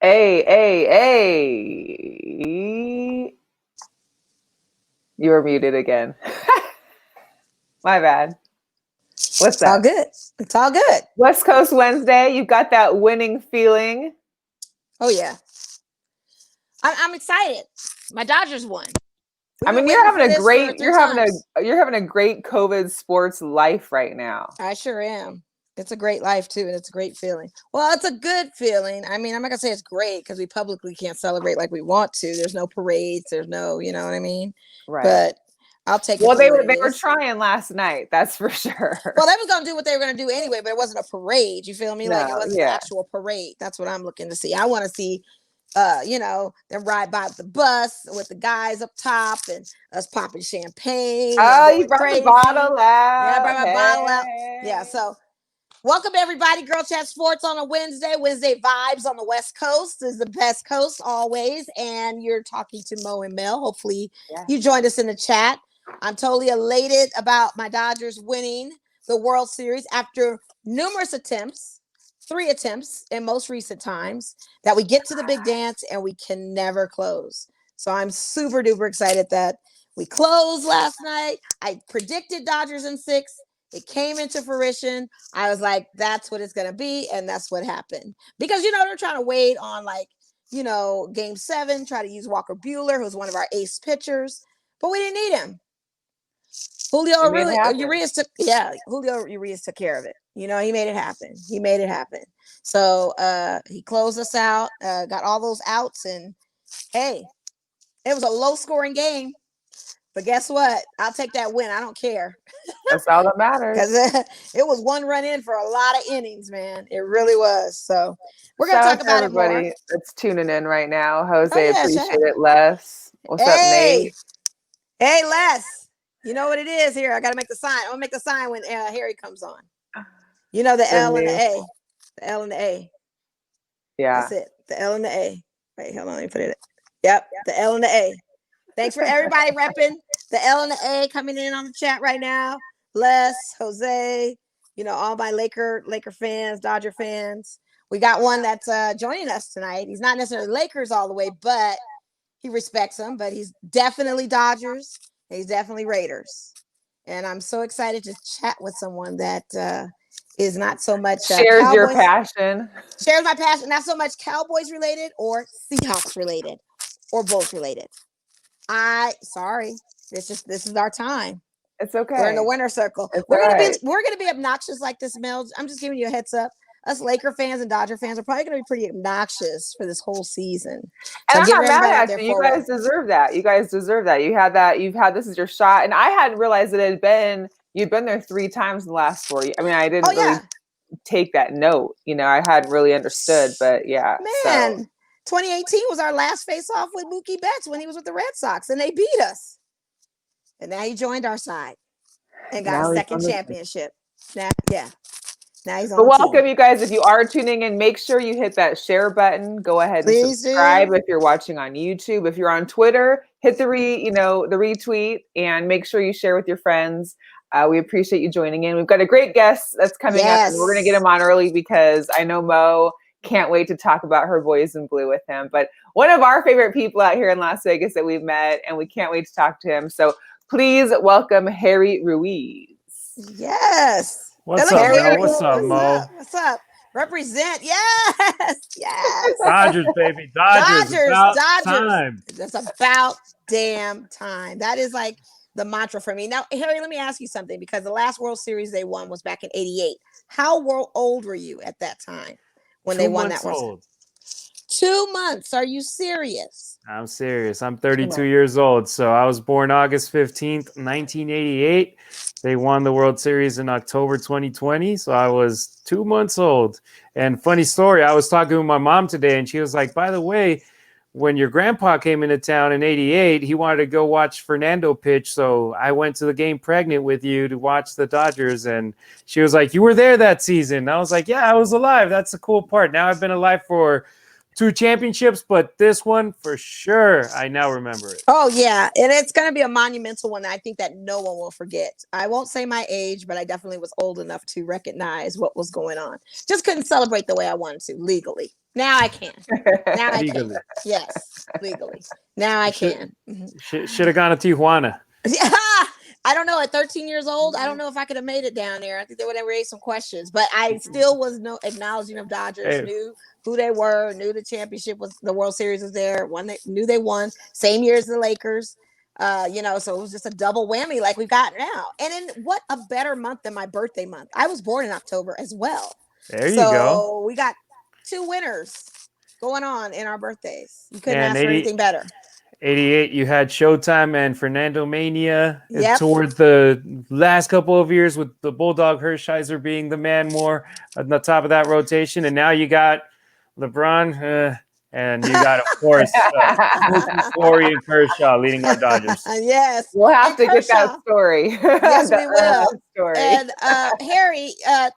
Hey, hey, hey. You were muted again. My bad. What's It's all up? good. It's all good. West Coast Wednesday. You've got that winning feeling. Oh yeah, I'm excited. My Dodgers won. We've I been mean, you're waiting having for a this for great, 3 times. you're having a great COVID sports life right now. I sure am. It's a great life too, and it's a great feeling. Well, it's a good feeling. I mean, I'm not gonna say it's great because we publicly can't celebrate like we want to. There's no parades. There's no, you know what I mean. Right. But I'll take it Well, for what it they were is. trying last night, that's for sure. Well, they was gonna do what they were gonna do anyway, but it wasn't a parade. You feel me? Like it No, wasn't an yeah. actual parade. That's what I'm looking to see. I want to see them ride by with the bus with the guys up top and us popping champagne and Oh, you going brought the crazy. bottle Yeah, I out. brought my bottle out. Yeah, Hey. so welcome everybody. Girl Chat Sports on a Wednesday. Wednesday vibes on the West Coast is the best coast always. And you're talking to Mo and Mel. Hopefully Yeah. you joined us in the chat. I'm totally elated about my Dodgers winning the World Series after numerous attempts, 3 attempts in most recent times, that we get to the big dance and we can never close. So I'm super duper excited that we closed last night. I predicted Dodgers in 6. It came into fruition. I was like, that's what it's going to be. And that's what happened. Because, they're trying to wait on game 7, try to use Walker Buehler, who's one of our ace pitchers, but we didn't need him. Julio Urias took care of it. He made it happen. So he closed us out, got all those outs, and hey, it was a low scoring game. But guess what? I'll take that win. I don't care. That's all that matters. Because it was one run in for a lot of innings, man. It really was. So we're going to talk about it more. Everybody that's tuning in right now. Jose, yeah, appreciate it. Les, what's up, Nate? Hey, Les. You know what it is here. I got to make the sign. I'm going to make the sign when Harry comes on. You know the L and the A. The L and the A. Yeah. That's it. The L and the A. Wait, hold on. Let me put it. Yep. The L and the A. Thanks for everybody repping the L and the A coming in on the chat right now. Les, Jose, all my Laker fans, Dodger fans. We got one that's joining us tonight. He's not necessarily Lakers all the way, but he respects them. But he's definitely Dodgers. He's definitely Raiders. And I'm so excited to chat with someone that is not so much shares Cowboys, your passion. Shares my passion. Not so much Cowboys related or Seahawks related or both related. Sorry. This is our time. It's okay. We're in the winner circle. We're gonna be obnoxious like this, Mel. I'm just giving you a heads up. Us Laker fans and Dodger fans are probably gonna be pretty obnoxious for this whole season. So and I'm not mad at you. You guys deserve that. You guys deserve that. You've had this is your shot. And I hadn't realized that you'd been there 3 times in the last 4 years. I mean, I didn't really take that note. I hadn't really understood, but yeah. Man. So 2018 was our last face-off with Mookie Betts when he was with the Red Sox, and they beat us. And now he joined our side and got a second championship. Now he's on. But welcome, you guys. If you are tuning in, make sure you hit that share button. Go ahead and subscribe if you're watching on YouTube. If you're on Twitter, hit the retweet and make sure you share with your friends. We appreciate you joining in. We've got a great guest that's coming up, and we're going to get him on early because I know Mo can't wait to talk about her boys in blue with him. But one of our favorite people out here in Las Vegas that we've met, and we can't wait to talk to him. So please welcome Harry Ruiz. Yes. What's up, Mel? What's up, Mo? What's up? Represent. Yes. Dodgers, baby. Dodgers. Time. That's about damn time. That is like the mantra for me. Now, Harry, let me ask you something, because the last World Series they won was back in '88. How old were you at that time when they won that World Series? 2 months. Are you serious? I'm serious. I'm 32 years old. So I was born August 15th, 1988. They won the World Series in October 2020. So I was 2 months old. And funny story, I was talking with my mom today, and she was like, by the way, when your grandpa came into town in '88, he wanted to go watch Fernando pitch. So I went to the game pregnant with you to watch the Dodgers. And she was like, you were there that season. I was like, yeah, I was alive. That's the cool part. Now I've been alive for 2 championships, but this one for sure, I now remember it. Oh, yeah. And it's going to be a monumental one. I think that no one will forget. I won't say my age, but I definitely was old enough to recognize what was going on. Just couldn't celebrate the way I wanted to legally. Now I can. Now I Legally. can. Yes, legally. Now I can. Should have gone to Tijuana. Yeah, I don't know. At 13 years old, I don't know if I could have made it down there. I think they would have raised some questions, but I still was no acknowledging of Dodgers. Knew who they were. Knew the championship was the World Series was there. Knew they won. Same year as the Lakers. So it was just a double whammy like we've got now. And in what a better month than my birthday month. I was born in October as well. There you go. We got 2 winners going on in our birthdays. You couldn't ask for anything better. 88, you had Showtime and Fernando Mania. Yep. Toward the last couple of years with the Bulldog Hershiser being the man more on the top of that rotation. And now you got LeBron and you got, of course, Corey and Kershaw leading our Dodgers. Yes. We'll have to get that story. Yes, we will. Story. And Harry,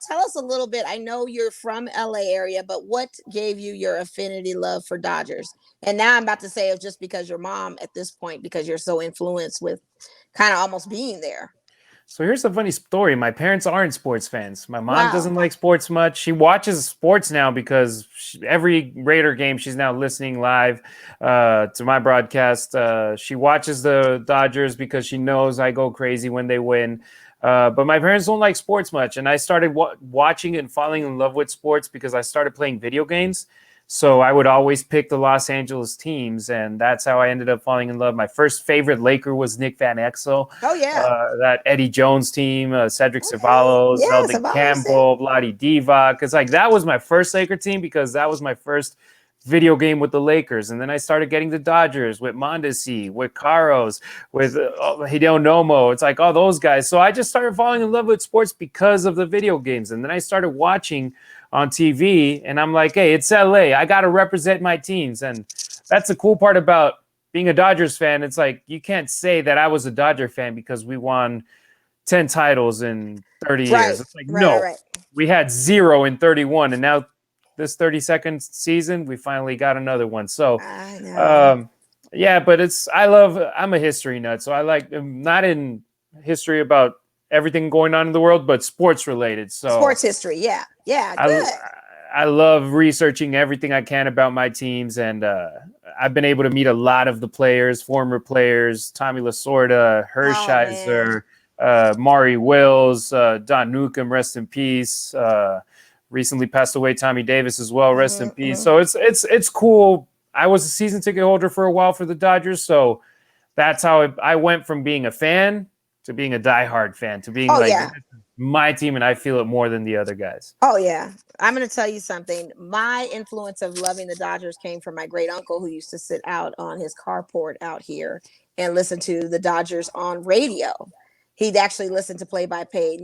tell us a little bit. I know you're from LA area, but what gave you your affinity love for Dodgers? And now I'm about to say it's just because your mom at this point, because you're so influenced with kind of almost being there. So here's a funny story. My parents aren't sports fans. My mom doesn't like sports much. She watches sports now because every Raider game, she's now listening live to my broadcast. She watches the Dodgers because she knows I go crazy when they win. But my parents don't like sports much. And I started watching and falling in love with sports because I started playing video games. So I would always pick the Los Angeles teams, and that's how I ended up falling in love. My first favorite Laker was Nick Van Exel. Oh, yeah. That Eddie Jones team, Cedric Ceballos, Zeldin Campbell, Vlade Divac. Because that was my first Laker team because that was my first video game with the Lakers. And then I started getting the Dodgers with Mondesi, with Caros, with Hideo Nomo. It's like all those guys. So I just started falling in love with sports because of the video games. And then I started watching on TV, and I'm like, hey, it's LA. I got to represent my teams. And that's the cool part about being a Dodgers fan. It's like, you can't say that I was a Dodger fan because we won 10 titles in 30 years. It's like, we had 0 in 31. And now this 32nd season, we finally got another one. So, yeah, but I'm a history nut. So I'm not in history about everything going on in the world, but sports related. So sports history. Yeah. Good. I love researching everything I can about my teams. And I've been able to meet a lot of the players, former players, Tommy Lasorda, Hershiser, Maury Wills, Don Newcomb, rest in peace. Recently passed away, Tommy Davis as well, rest in peace. So it's cool. I was a season ticket holder for a while for the Dodgers. So that's how I went from being a fan to being a diehard fan, to being my team, and I feel it more than the other guys. Oh, yeah. I'm going to tell you something. My influence of loving the Dodgers came from my great uncle who used to sit out on his carport out here and listen to the Dodgers on radio. He'd actually listen to play-by-play,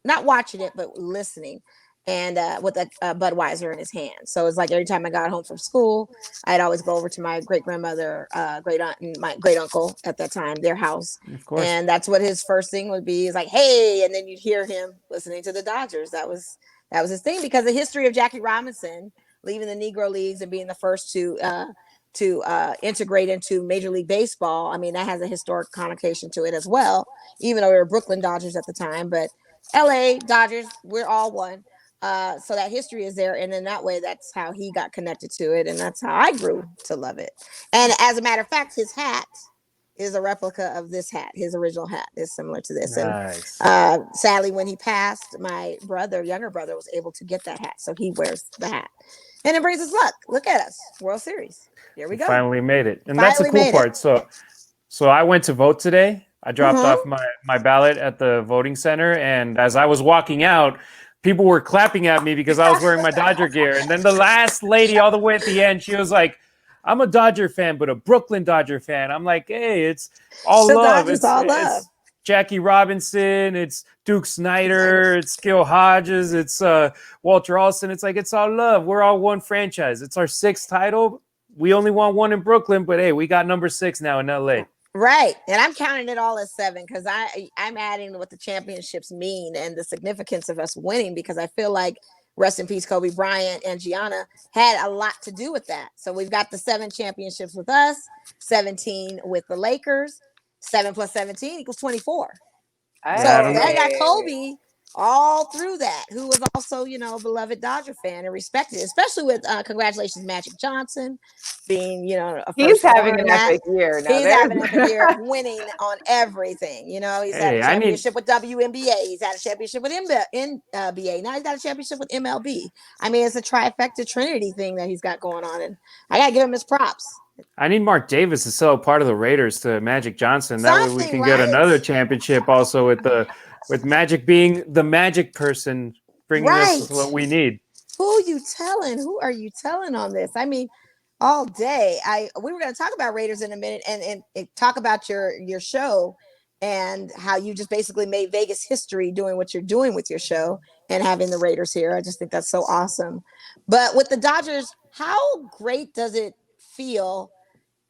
not watching it, but listening. And with a Budweiser in his hand. So it's like every time I got home from school, I'd always go over to my great-grandmother, great-aunt, and my great-uncle at that time, their house. Of course. And that's what his first thing would be, is like, hey, and then you'd hear him listening to the Dodgers. That was his thing, because the history of Jackie Robinson leaving the Negro Leagues and being the first to integrate into Major League Baseball. I mean, that has a historic connotation to it as well, even though we were Brooklyn Dodgers at the time. But LA Dodgers, we're all one. So that history is there. And then that way, that's how he got connected to it. And that's how I grew to love it. And as a matter of fact, his hat is a replica of this hat. His original hat is similar to this. Nice. And sadly, when he passed, my younger brother was able to get that hat. So he wears the hat. And it brings us luck. Look at us. World Series. Here we go. Finally made it. And that's the cool part. So I went to vote today. I dropped off my ballot at the voting center. And as I was walking out, people were clapping at me because I was wearing my Dodger gear. And then the last lady all the way at the end, she was like, I'm a Dodger fan, but a Brooklyn Dodger fan. I'm like, hey, it's all love. It's Jackie Robinson. It's Duke Snyder. It's Gil Hodges. It's Walter Alston. It's like, it's all love. We're all one franchise. It's our 6th title. We only won 1 in Brooklyn, but hey, we got number 6 now in LA. Right. And I'm counting it all as 7 because I'm adding what the championships mean and the significance of us winning, because I feel like, rest in peace, Kobe Bryant and Gianna had a lot to do with that. So we've got the 7 championships with us, 17 with the Lakers. 7 plus 17 equals 24. So I got Kobe all through that, who was also, you know, a beloved Dodger fan and respected, especially with congratulations, Magic Johnson being, you know, a He's first owner having in an that. epic year. Now He's having an epic year, winning on everything. You know, he's had a Hey, I need championship with WNBA. He's had a championship with NBA. Now he's got a championship with MLB. I mean, it's a trifecta Trinity thing that he's got going on, and I gotta give him his props. I need Mark Davis to sell part of the Raiders to Magic Johnson. That way we Something, can get right? another championship also with Magic being the magic person bringing Right. us what we need. Who you telling? Who are you telling on this? I mean, all day. We were going to talk about Raiders in a minute and talk about your show and how you just basically made Vegas history doing what you're doing with your show and having the Raiders here. I just think that's so awesome. But with the Dodgers, how great does it feel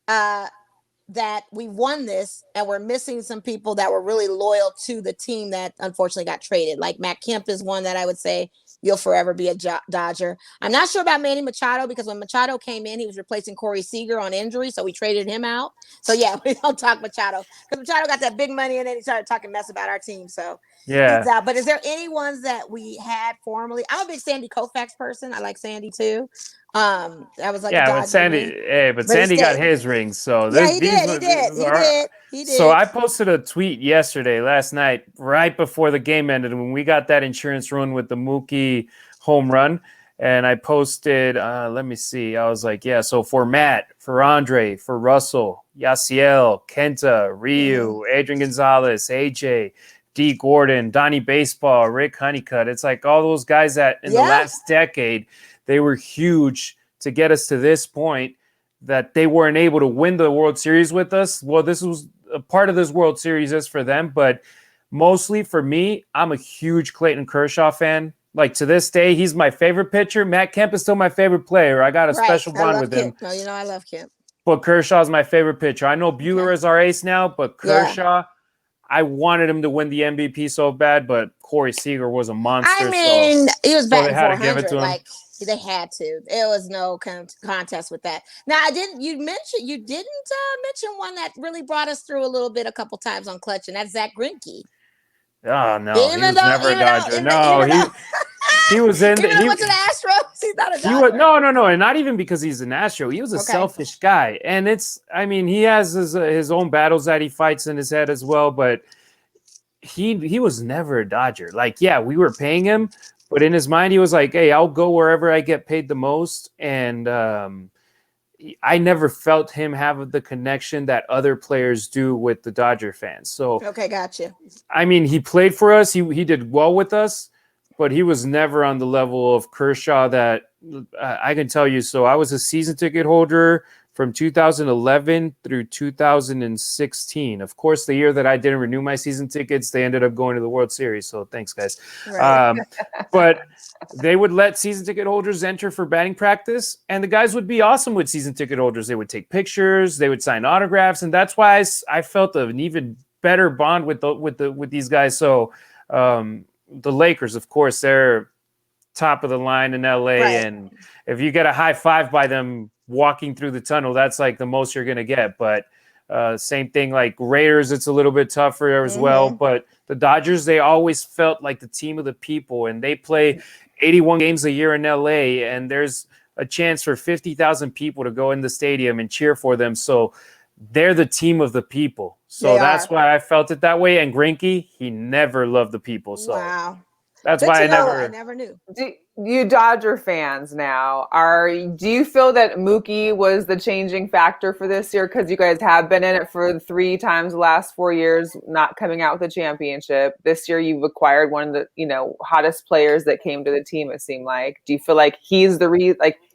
that we won this and we're missing some people that were really loyal to the team that unfortunately got traded? Like Matt Kemp is one that I would say you'll forever be a Dodger. I'm not sure about Manny Machado because when Machado came in, he was replacing Corey Seager on injury, so we traded him out. So yeah, we don't talk Machado because Machado got that big money and then he started talking mess about our team. So yeah, he's out. But is there any ones that we had formerly? I'm a big Sandy Koufax person. I like Sandy too. I was like, but Sandy, but Sandy got his rings. So yeah, he did. So I posted a tweet last night, right before the game ended, when we got that insurance run with the Mookie home run. And I posted, let me see. I was like, yeah, so for Matt, for Andre, for Russell, Yasiel, Kenta, Ryu, Adrian Gonzalez, AJ, D. Gordon, Donnie Baseball, Rick Honeycutt. It's like all those guys that in the last decade, they were huge to get us to this point that they weren't able to win the World Series with us. Well, this was a part of this World Series is for them, but mostly for me, I'm a huge Clayton Kershaw fan. Like to this day, he's my favorite pitcher. Matt Kemp is still my favorite player. I got a special bond with him. No, you know I love Kemp. But Kershaw's my favorite pitcher. I know Buehler is our ace now, but Kershaw, I wanted him to win the MVP so bad, but Corey Seager was a monster. I mean, he was batting they had 400. to give it to him. Like they had to. There was no contest with that. Now, you didn't mention one that really brought us through a little bit a couple times on Clutch, and that's Zach Greinke. Oh no, he was never a Dodger. He was in. He went to the Astros. He's not a Dodger. No, and not even because he's an Astro. He was a selfish guy, and he has his own battles that he fights in his head as well. But he was never a Dodger. Like, yeah, we were paying him, but in his mind, he was like, "Hey, I'll go wherever I get paid the most." And I never felt him have the connection that other players do with the Dodger fans. So okay, gotcha. I mean, he played for us. He did well with us, but he was never on the level of Kershaw that I can tell you. So I was a season ticket holder from 2011 through 2016. Of course, the year that I didn't renew my season tickets, they ended up going to the World Series. So thanks, guys. Right. But they would let season ticket holders enter for batting practice, and the guys would be awesome with season ticket holders. They would take pictures, they would sign autographs, and that's why I felt an even better bond with these guys. So the Lakers, of course, they're top of the line in LA, and if you get a high five by them walking through the tunnel, that's like the most you're gonna get. But same thing, like Raiders, it's a little bit tougher as well. But the Dodgers, they always felt like the team of the people, and they play 81 games a year in LA, and there's a chance for 50,000 people to go in the stadium and cheer for them. So they're the team of the people. So that's why I felt it that way. And Greinke, he never loved the people. So that's why I never knew. You Dodger fans now, do you feel that Mookie was the changing factor for this year? Because you guys have been in it for 3 times the last 4 years, not coming out with a championship. This year you've acquired one of the hottest players that came to the team, it seemed like. Do you feel like he's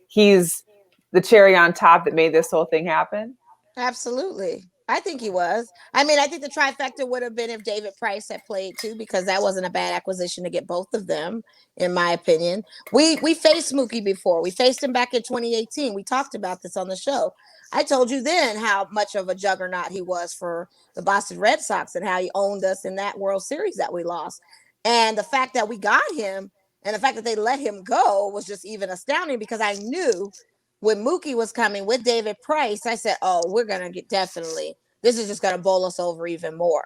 he's the cherry on top that made this whole thing happen? Absolutely. I think he was. I mean, I think the trifecta would have been if David Price had played too, because that wasn't a bad acquisition to get both of them, in my opinion. We faced Mookie before. We faced him back in 2018. We talked about this on the show. I told you then how much of a juggernaut he was for the Boston Red Sox and how he owned us in that World Series that we lost. And the fact that we got him and the fact that they let him go was just even astounding, because I knew when Mookie was coming with David Price, I said, oh, we're going to get this is just going to bowl us over even more.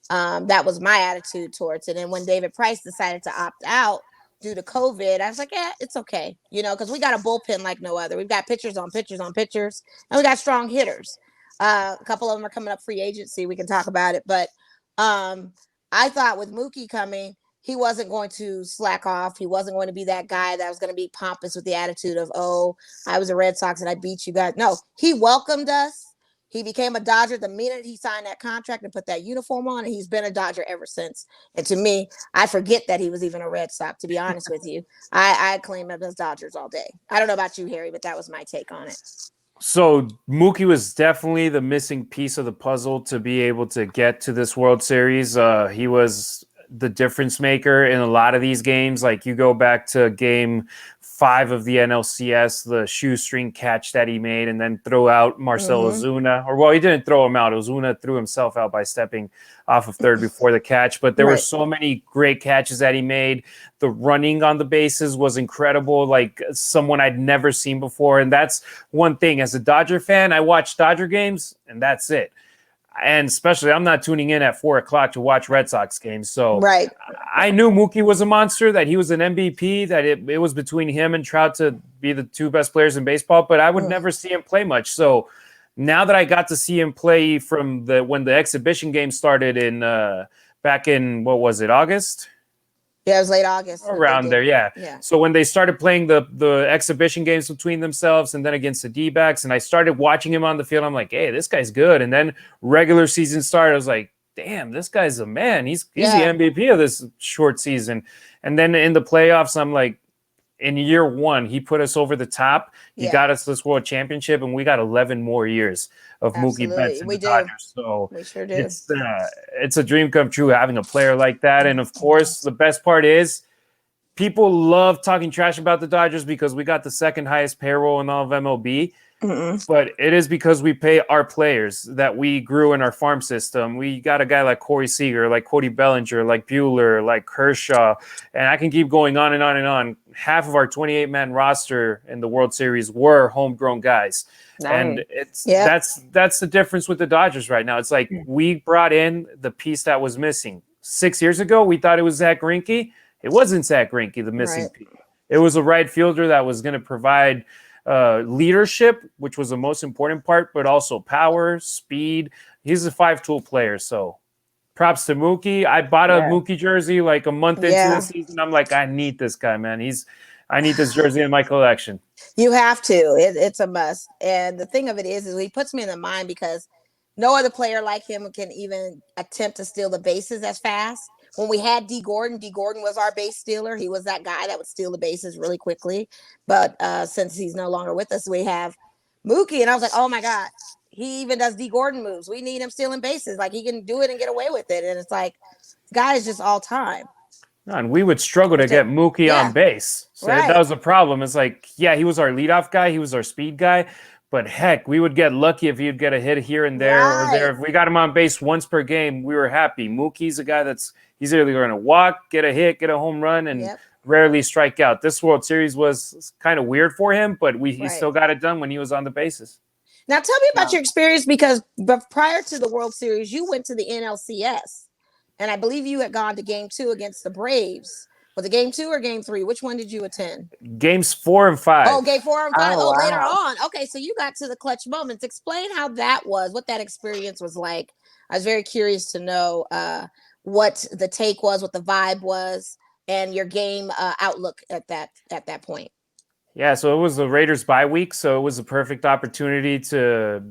That was my attitude towards it. And when David Price decided to opt out due to COVID, I was like, yeah, it's okay. Because we got a bullpen like no other. We've got pitchers on pitchers on pitchers, and we got strong hitters. A couple of them are coming up free agency. We can talk about it. But I thought with Mookie coming, he wasn't going to slack off. He wasn't going to be that guy that was going to be pompous with the attitude of, oh, I was a Red Sox and I beat you guys. No, he welcomed us. He became a Dodger the minute he signed that contract and put that uniform on, and he's been a Dodger ever since. And to me, I forget that he was even a Red Sox, to be honest with you. I claim him as Dodgers all day. I don't know about you, Harry, but that was my take on it. So Mookie was definitely the missing piece of the puzzle to be able to get to this World Series. He was the difference maker in a lot of these games. Like you go back to game 5 of the NLCS, the shoestring catch that he made, and then throw out Marcell Ozuna. Or, well, he didn't throw him out. Ozuna threw himself out by stepping off of third before the catch. But there were so many great catches that he made. The running on the bases was incredible, like someone I'd never seen before. And that's one thing. As a Dodger fan, I watch Dodger games, and that's it. And especially, I'm not tuning in at 4 o'clock to watch Red Sox games. So I knew Mookie was a monster, that he was an MVP, that it was between him and Trout to be the 2 best players in baseball, but I would never see him play much. So now that I got to see him play from when the exhibition game started back in, what was it, August? Yeah, it was late August. Around there, yeah. So when they started playing the exhibition games between themselves and then against the D-backs, and I started watching him on the field, I'm like, hey, this guy's good. And then regular season started, I was like, damn, this guy's a man. He's the MVP of this short season. And then in the playoffs, I'm like, in year 1, he put us over the top. He got us this World Championship, and we got 11 more years of Mookie Betts in the Dodgers. So we sure do. It's a dream come true having a player like that. And of course, the best part is people love talking trash about the Dodgers because we got the 2nd highest payroll in all of MLB. But it is because we pay our players that we grew in our farm system. We got a guy like Corey Seager, like Cody Bellinger, like Buehler, like Kershaw, and I can keep going on and on and on. Half of our 28-man roster in the World Series were homegrown guys. And that's the difference with the Dodgers right now. It's like we brought in the piece that was missing. 6 years ago, we thought it was Zach Greinke. It wasn't Zach Greinke, the missing piece. It was a right fielder that was going to provide leadership, which was the most important part, but also power, speed. He's a 5-tool player. So props to Mookie. I bought a Mookie jersey like a month into the season. I'm like, I need this guy, man. I need this jersey in my collection. You have to. It's a must. And the thing of it is he puts me in the mind because no other player like him can even attempt to steal the bases as fast. When we had D. Gordon was our base stealer. He was that guy that would steal the bases really quickly. But since he's no longer with us, we have Mookie. And I was like, oh, my God, he even does D. Gordon moves. We need him stealing bases. Like, he can do it and get away with it. And it's like, this guy is just all time. And we would struggle to get Mookie on base. So that was the problem. It's like, he was our leadoff guy. He was our speed guy. But heck, we would get lucky if he'd get a hit here and there or there. If we got him on base once per game, we were happy. Mookie's a guy he's either going to walk, get a hit, get a home run, and rarely strike out. This World Series was kind of weird for him, but he still got it done when he was on the bases. Now tell me about your experience, because prior to the World Series, you went to the NLCS, and I believe you had gone to Game 2 against the Braves. Was it Game 2 or Game 3? Which one did you attend? Games 4 and 5. Oh, Game 4 and 5. Later on. Okay, so you got to the clutch moments. Explain how that was, what that experience was like. I was very curious to know what the take was, what the vibe was, and your game outlook at that point. Yeah, so it was the Raiders bye week, so it was a perfect opportunity to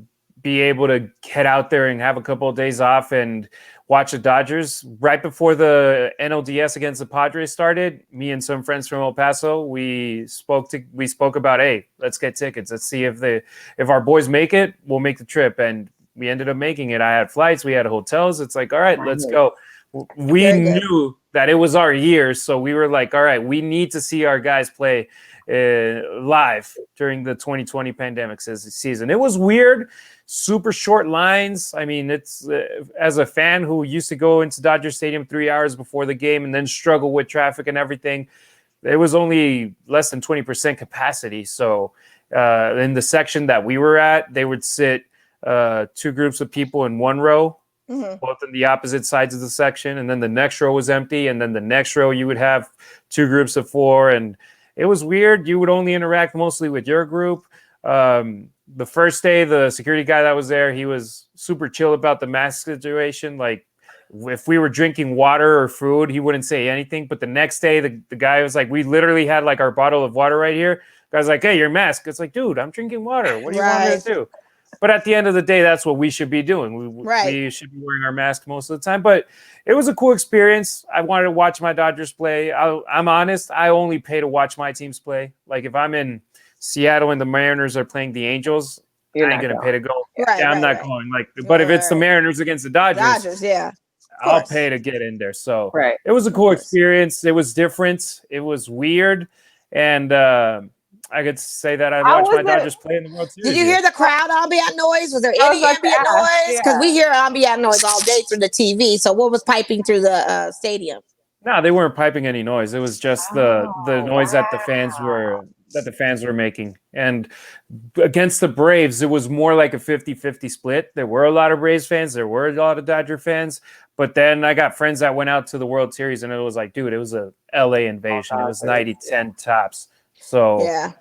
be able to get out there and have a couple of days off and watch the Dodgers. Right before the NLDS against the Padres started, me and some friends from El Paso, we spoke about, hey, let's get tickets. Let's see if our boys make it, we'll make the trip. And we ended up making it. I had flights, we had hotels. It's like, all right, let's go. We knew that it was our year, so we were like, all right, we need to see our guys play live during the 2020 pandemic season. It was weird, super short lines. I mean, it's as a fan who used to go into Dodger Stadium 3 hours before the game and then struggle with traffic and everything, it was only less than 20% capacity. So in the section that we were at, they would sit 2 groups of people in one row both on the opposite sides of the section. And then the next row was empty. And then the next row, you would have 2 groups of 4. And it was weird. You would only interact mostly with your group. The first day, the security guy that was there, he was super chill about the mask situation. Like, if we were drinking water or food, he wouldn't say anything. But the next day, the guy was like, we literally had like our bottle of water right here. The guy's like, hey, your mask. It's like, dude, I'm drinking water. What do you want me to do? But at the end of the day, that's what we should be doing. We should be wearing our mask most of the time. But it was a cool experience. I wanted to watch my Dodgers play. I'm honest. I only pay to watch my teams play. Like, if I'm in Seattle and the Mariners are playing the Angels, I ain't going to pay to go. I'm not going. Like, but if it's the Mariners against the Dodgers, I'll pay to get in there. So it was a cool experience. It was different. It was weird. And I could say that I watched my Dodgers play in the World Series. Did you hear the crowd ambient noise? Was there any ambient noise? Because we hear ambient noise all day through the TV. So what was piping through the stadium? No, they weren't piping any noise. It was just the noise that the fans were making. And against the Braves, it was more like a 50-50 split. There were a lot of Braves fans. There were a lot of Dodger fans. But then I got friends that went out to the World Series, and it was like, dude, it was a LA invasion. It was 90-10 tops. So that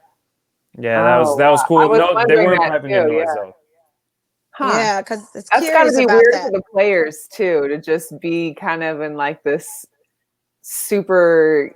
was cool. No, they weren't piping any noise though. Yeah, because that's got to be weird for the players too, to just be kind of in like this super,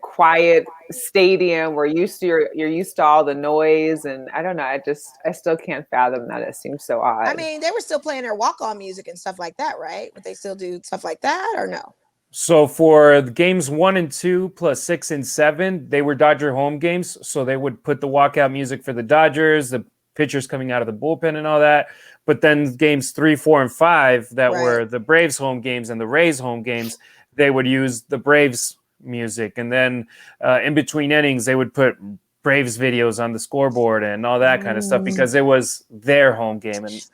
quiet stadium where you're used to all the noise, and I don't know. I still can't fathom that. It seems so odd. I mean, they were still playing their walk-on music and stuff like that, right? Would they still do stuff like that or no? So for the games 1 and 2 plus 6 and 7, they were Dodger home games. So they would put the walkout music for the Dodgers, the pitchers coming out of the bullpen and all that. But then games 3, 4, and 5 that were the Braves home games and the Rays home games, they would use the Braves music. And then in between innings, they would put Braves videos on the scoreboard and all that kind of stuff because it was their home game. And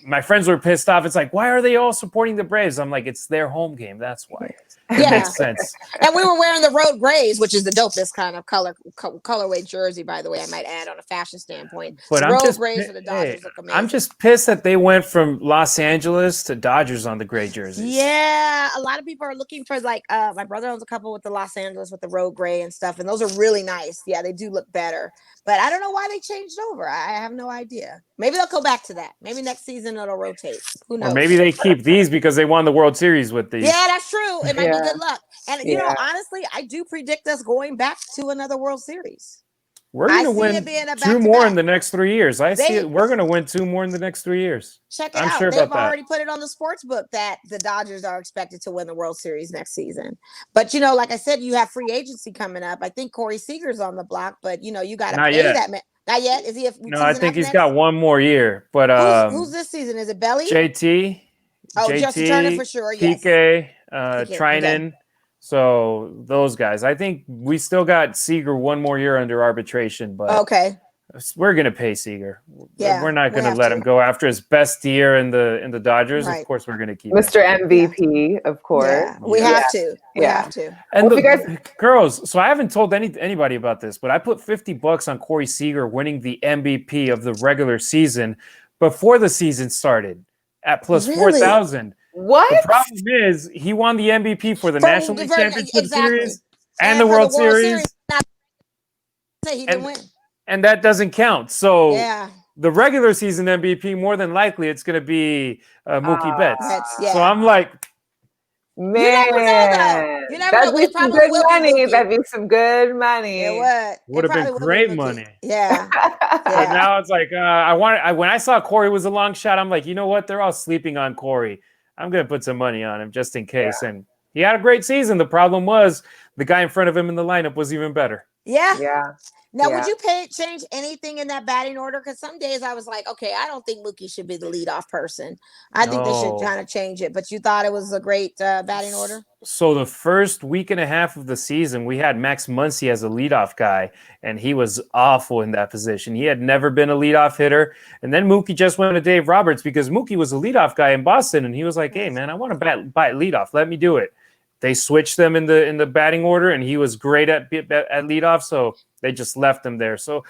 my friends were pissed off. It's like, why are they all supporting the Braves? I'm like, it's their home game. That's why. It makes sense. And we were wearing the road grays, which is the dopest kind of colorway jersey, by the way, I might add on a fashion standpoint. But road grays for the Dodgers look amazing. I'm just pissed that they went from Los Angeles to Dodgers on the gray jerseys. Yeah, a lot of people are looking for like my brother owns a couple with the Los Angeles with the road gray and stuff, and those are really nice. Yeah, they do look better. But I don't know why they changed over. I have no idea. Maybe they'll go back to that. Maybe next season it'll rotate. Who knows? Or maybe they keep these because they won the World Series with these. Yeah, that's true. It might be good luck. And you know, honestly, I do predict us going back to another World Series. We're going to win 2 more in the next 3 years. I see it. We're going to win 2 more in the next 3 years. Check it out. Sure They've already put it on the sports book that the Dodgers are expected to win the World Series next season. But, like I said, you have free agency coming up. I think Corey Seager's on the block, but, you got to pay that man. Not yet. Is he? No, I think he's got 1 more year. But who's this season? Is it Belly? JT. Justin Turner for sure. Yes. PK, Trinan. So those guys, I think we still got Seager 1 more year under arbitration, but we're gonna pay Seager. Yeah, we're not gonna let him go after his best year in the Dodgers. Right. Of course, we're gonna keep Mr. MVP, of course. Yeah. We have to. We have to. And girls, so I haven't told anybody about this, but I put $50 on Corey Seager winning the MVP of the regular season before the season started at plus 4,000. What? The problem is he won the MVP for the National League Championship Series and the World Series. He didn't win. And that doesn't count. So the regular season MVP, more than likely, it's going to be Mookie Betts. So I'm like, man, that'd be some good money. That'd be some good money. It would have been great money. Yeah. But now it's like, when I saw Corey was a long shot, I'm like, you know what? They're all sleeping on Corey. I'm going to put some money on him just in case. Yeah. And he had a great season. The problem was the guy in front of him in the lineup was even better. Yeah. Yeah. Now, would you change anything in that batting order? Because some days I was like, okay, I don't think Mookie should be the leadoff person. I think they should kind of change it. But you thought it was a great batting order? So the first week and a half of the season, we had Max Muncy as a leadoff guy, and he was awful in that position. He had never been a leadoff hitter. And then Mookie just went to Dave Roberts because Mookie was a leadoff guy in Boston, and he was like, hey, man, I want to bat leadoff. Let me do it. They switched them in the batting order, and he was great at leadoff, so they just left him there. So,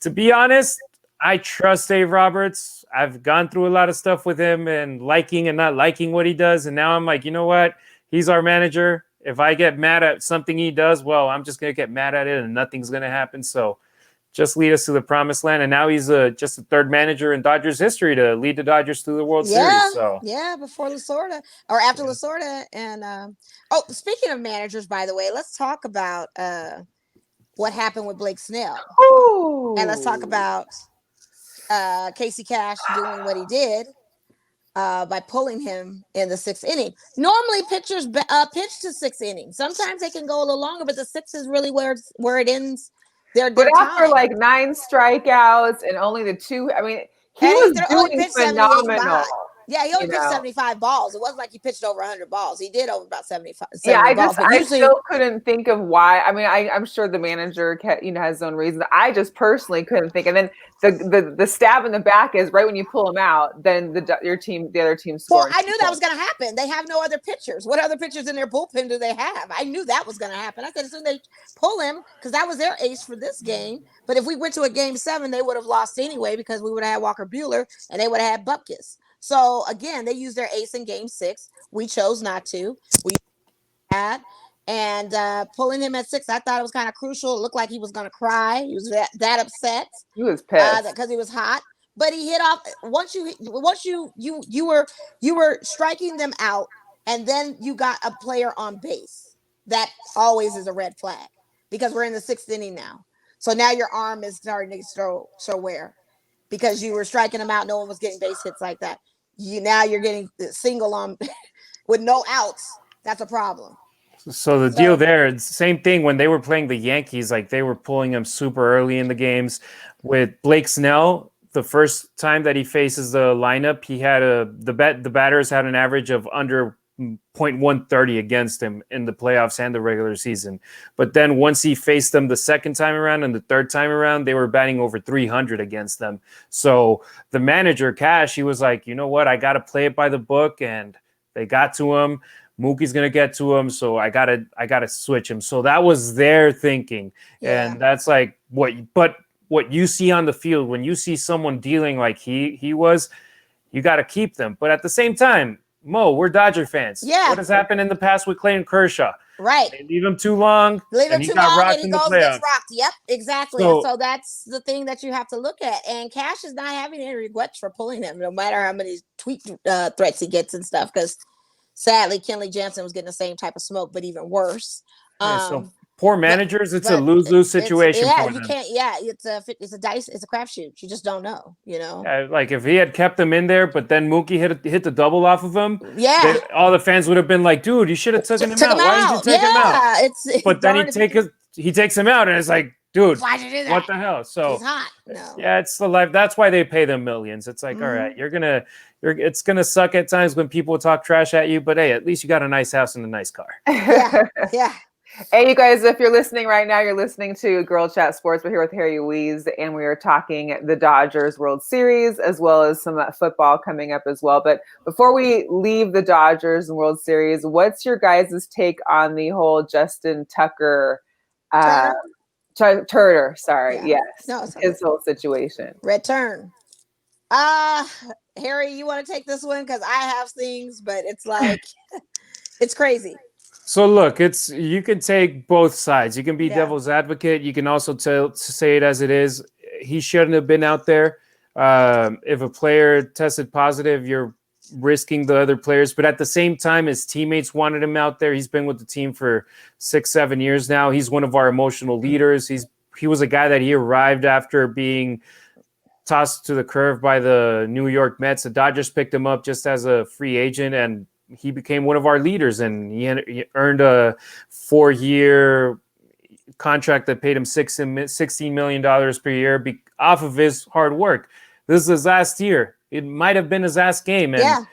to be honest, I trust Dave Roberts. I've gone through a lot of stuff with him and liking and not liking what he does. And now I'm like, you know what? He's our manager. If I get mad at something he does, well, I'm just going to get mad at it and nothing's going to happen. So just lead us to the promised land. And now he's just the third manager in Dodgers history to lead the Dodgers to the World Series. So before Lasorda or after Lasorda. And speaking of managers, by the way, let's talk about what happened with Blake Snell. Ooh. And let's talk about Casey Cash doing what he did by pulling him in the 6th inning. Normally, pitchers pitch to 6 innings. Sometimes they can go a little longer, but the 6 is really where it ends. But after like 9 strikeouts and only the 2, I mean, he was doing phenomenal. Yeah, he only pitched 75 balls. It wasn't like he pitched over 100 balls. He did over about 75. Yeah, balls, I still couldn't think of why. I mean, I'm sure the manager, has his own reasons. I just personally couldn't think. And then the stab in the back is right when you pull him out, then the other team scores. Well, I knew that was going to happen. They have no other pitchers. What other pitchers in their bullpen do they have? I knew that was going to happen. I said as soon as they pull him, because that was their ace for this game. But if we went to a game 7, they would have lost anyway because we would have had Walker Buehler and they would have had Bupkis. So again, they used their ace in game 6. We chose not to. We had and pulling him at 6, I thought it was kind of crucial. It looked like he was going to cry. He was that upset. He was pissed because he was hot. But he hit off once you were striking them out, and then you got a player on base. That always is a red flag because we're in the 6th inning now. So now your arm is starting to show wear because you were striking them out. No one was getting base hits like that. You're getting single on with no outs. That's a problem. So the deal there, it's the same thing when they were playing the Yankees, like they were pulling him super early in the games. With Blake Snell, the first time that he faces the lineup, he had the batters had an average of under .130 against him in the playoffs and the regular season. But then once he faced them the second time around and the third time around, they were batting over 300 against them. So the manager, Cash, he was like, you know what? I got to play it by the book. And they got to him. Mookie's going to get to him. So I gotta switch him. So that was their thinking. Yeah. And that's like what you see on the field, when you see someone dealing like he was, you got to keep them. But at the same time, Mo, we're Dodger fans. Yeah. What has happened in the past with Clayton Kershaw? Right. They leave him too long. And he goes gets rocked. Yep, exactly. So that's the thing that you have to look at. And Cash is not having any regrets for pulling him, no matter how many tweet threats he gets and stuff. Because sadly, Kenley Jansen was getting the same type of smoke, but even worse. So poor managers, it's a lose-lose situation. Yeah, you can't. Yeah, it's a crapshoot. You just don't know. Like if he had kept them in there, but then Mookie hit the double off of him. Yeah, all the fans would have been like, "Dude, you should have taken him out. Why did you take him out?" But then he takes him out, and it's like, dude, why'd you do that? What the hell? So he's hot. No. Yeah, it's the life. That's why they pay them millions. It's like, all right, it's gonna suck at times when people talk trash at you, but hey, at least you got a nice house and a nice car. Yeah. Hey, you guys, if you're listening right now, you're listening to Girl Chat Sports. We're here with Harry Ruiz, and we are talking the Dodgers World Series, as well as some football coming up as well. But before we leave the Dodgers and World Series, what's your guys' take on the whole Justin Tucker, Turner, sorry, yes, his whole situation? Red turn. Harry, you want to take this one? Because I have things, but it's like, it's crazy. So look, you can take both sides. You can be devil's advocate. You can also say it as it is. He shouldn't have been out there. If a player tested positive, you're risking the other players. But at the same time, his teammates wanted him out there. He's been with the team for 6-7 years now. He's one of our emotional leaders. He was a guy that he arrived after being tossed to the curve by the New York Mets. The Dodgers picked him up just as a free agent, and he became one of our leaders, and he earned a 4-year contract that paid him $16 million per year off of his hard work. This is his last year. It might have been his last game. And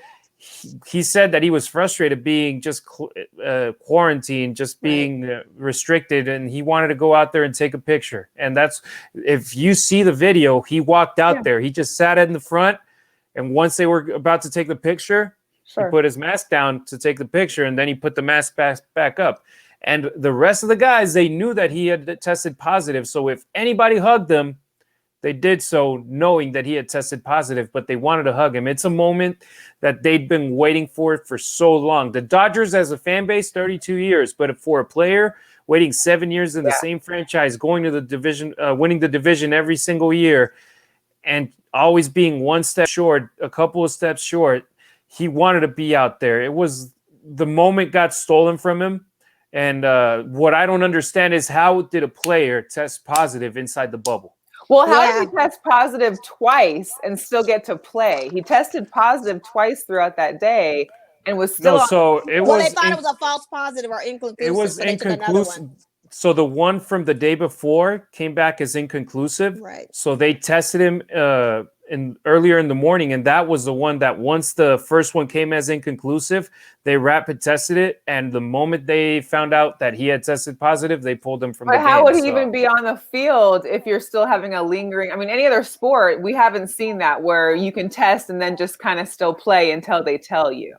he said that he was frustrated being just quarantined, just being restricted, and he wanted to go out there and take a picture. And that's, if you see the video, he walked out there. He just sat in the front, and once they were about to take the picture, he put his mask down to take the picture, and then he put the mask back up. And the rest of the guys, they knew that he had tested positive. So if anybody hugged him, They did so knowing that he had tested positive, but they wanted to hug him. It's a moment that they'd been waiting for so long. The Dodgers, as a fan base, 32 years, but for a player waiting 7 years in the same franchise, going to the division, winning the division every single year, and always being one step short, a couple of steps short, he wanted to be out there. It was the moment got stolen from him. And what I don't understand is, how did a player test positive inside the bubble? Well, how did he test positive twice and still get to play? He tested positive twice throughout that day and was still they thought it was a false positive or inconclusive. It was inconclusive. So the one from the day before came back as inconclusive. Right. So they tested him earlier in the morning, and that was the one that, once the first one came as inconclusive, they rapid tested it, and the moment they found out that he had tested positive, they pulled him from the game. But how would he even be on the field if you're still having a lingering? I mean, any other sport, we haven't seen that where you can test and then just kind of still play until they tell you.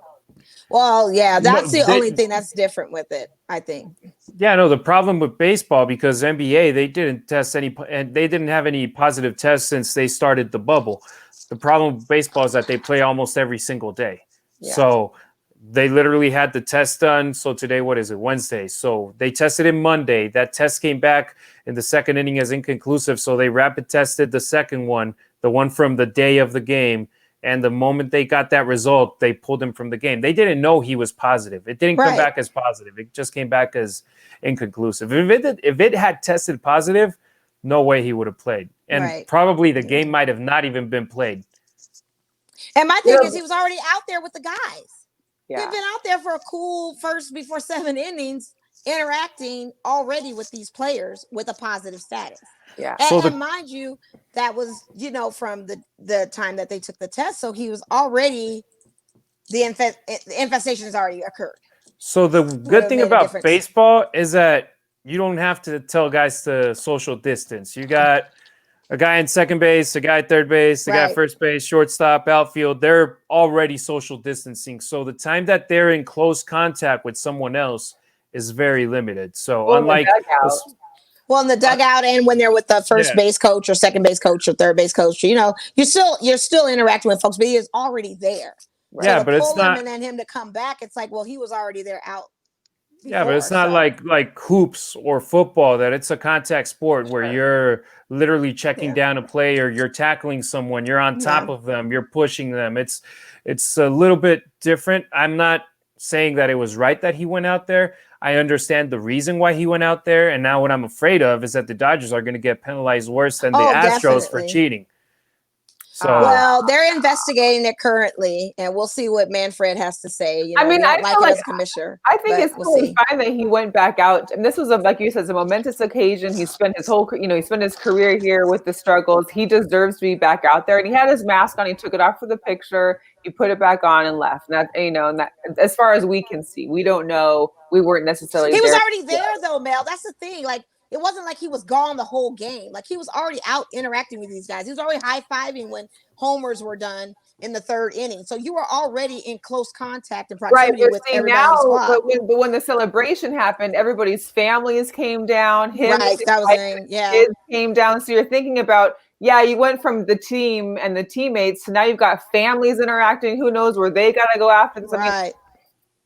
Well, yeah, that's the only thing that's different with it, I think. Yeah, no, the problem with baseball, because NBA, they didn't test any, and they didn't have any positive tests since they started the bubble. The problem with baseball is that they play almost every single day. Yeah. So they literally had the test done. So today, what is it? Wednesday. So they tested him Monday. That test came back in the second inning as inconclusive. So they rapid tested the second one, the one from the day of the game. And the moment they got that result, they pulled him from the game. They didn't know he was positive. It didn't come back as positive. It just came back as inconclusive. If it had tested positive, no way he would have played. And probably the game might have not even been played. And my thing is, he was already out there with the guys. Yeah. He'd been out there for a cool first before 7 innings, interacting already with these players with a positive status. Yeah. And mind you, that was, from the time that they took the test. So he was already, the infestation has already occurred. So the good thing about baseball is that you don't have to tell guys to social distance. You got a guy in second base, a guy at third base, a guy at first base, shortstop, outfield. They're already social distancing. So the time that they're in close contact with someone else is very limited. So unlike in the dugout, and when they're with the first base coach or second base coach or third base coach, you're still interacting with folks, but he is already there. Right? Yeah, but it's not. And then him to come back, it's like, well, he was already there out. Yeah, but it's not like hoops or football, that it's a contact sport where you're literally checking down a player, you're tackling someone, you're on top of them, you're pushing them. It's a little bit different. I'm not saying that it was right that he went out there. I understand the reason why he went out there, and now what I'm afraid of is that the Dodgers are going to get penalized worse than the Astros for cheating. So, well, they're investigating it currently, and we'll see what Manfred has to say. I mean, I feel like as commissioner. I think it's totally fine that he went back out, and this was like you said, a momentous occasion. He spent his whole, he spent his career here with the struggles. He deserves to be back out there, and he had his mask on. He took it off for the picture. He put it back on and left. And that, and that, as far as we can see, we don't know. We weren't necessarily. He was already there, though, Mel. That's the thing. Like, it wasn't like he was gone the whole game. Like, he was already out interacting with these guys. He was already high-fiving when homers were done in the third inning. So you were already in close contact and proximity with everybody on the squad. But when the celebration happened, everybody's families came down. Kids came down. So you're thinking about, you went from the team and the teammates to now you've got families interacting. Who knows where they got to go after this? Right. I mean,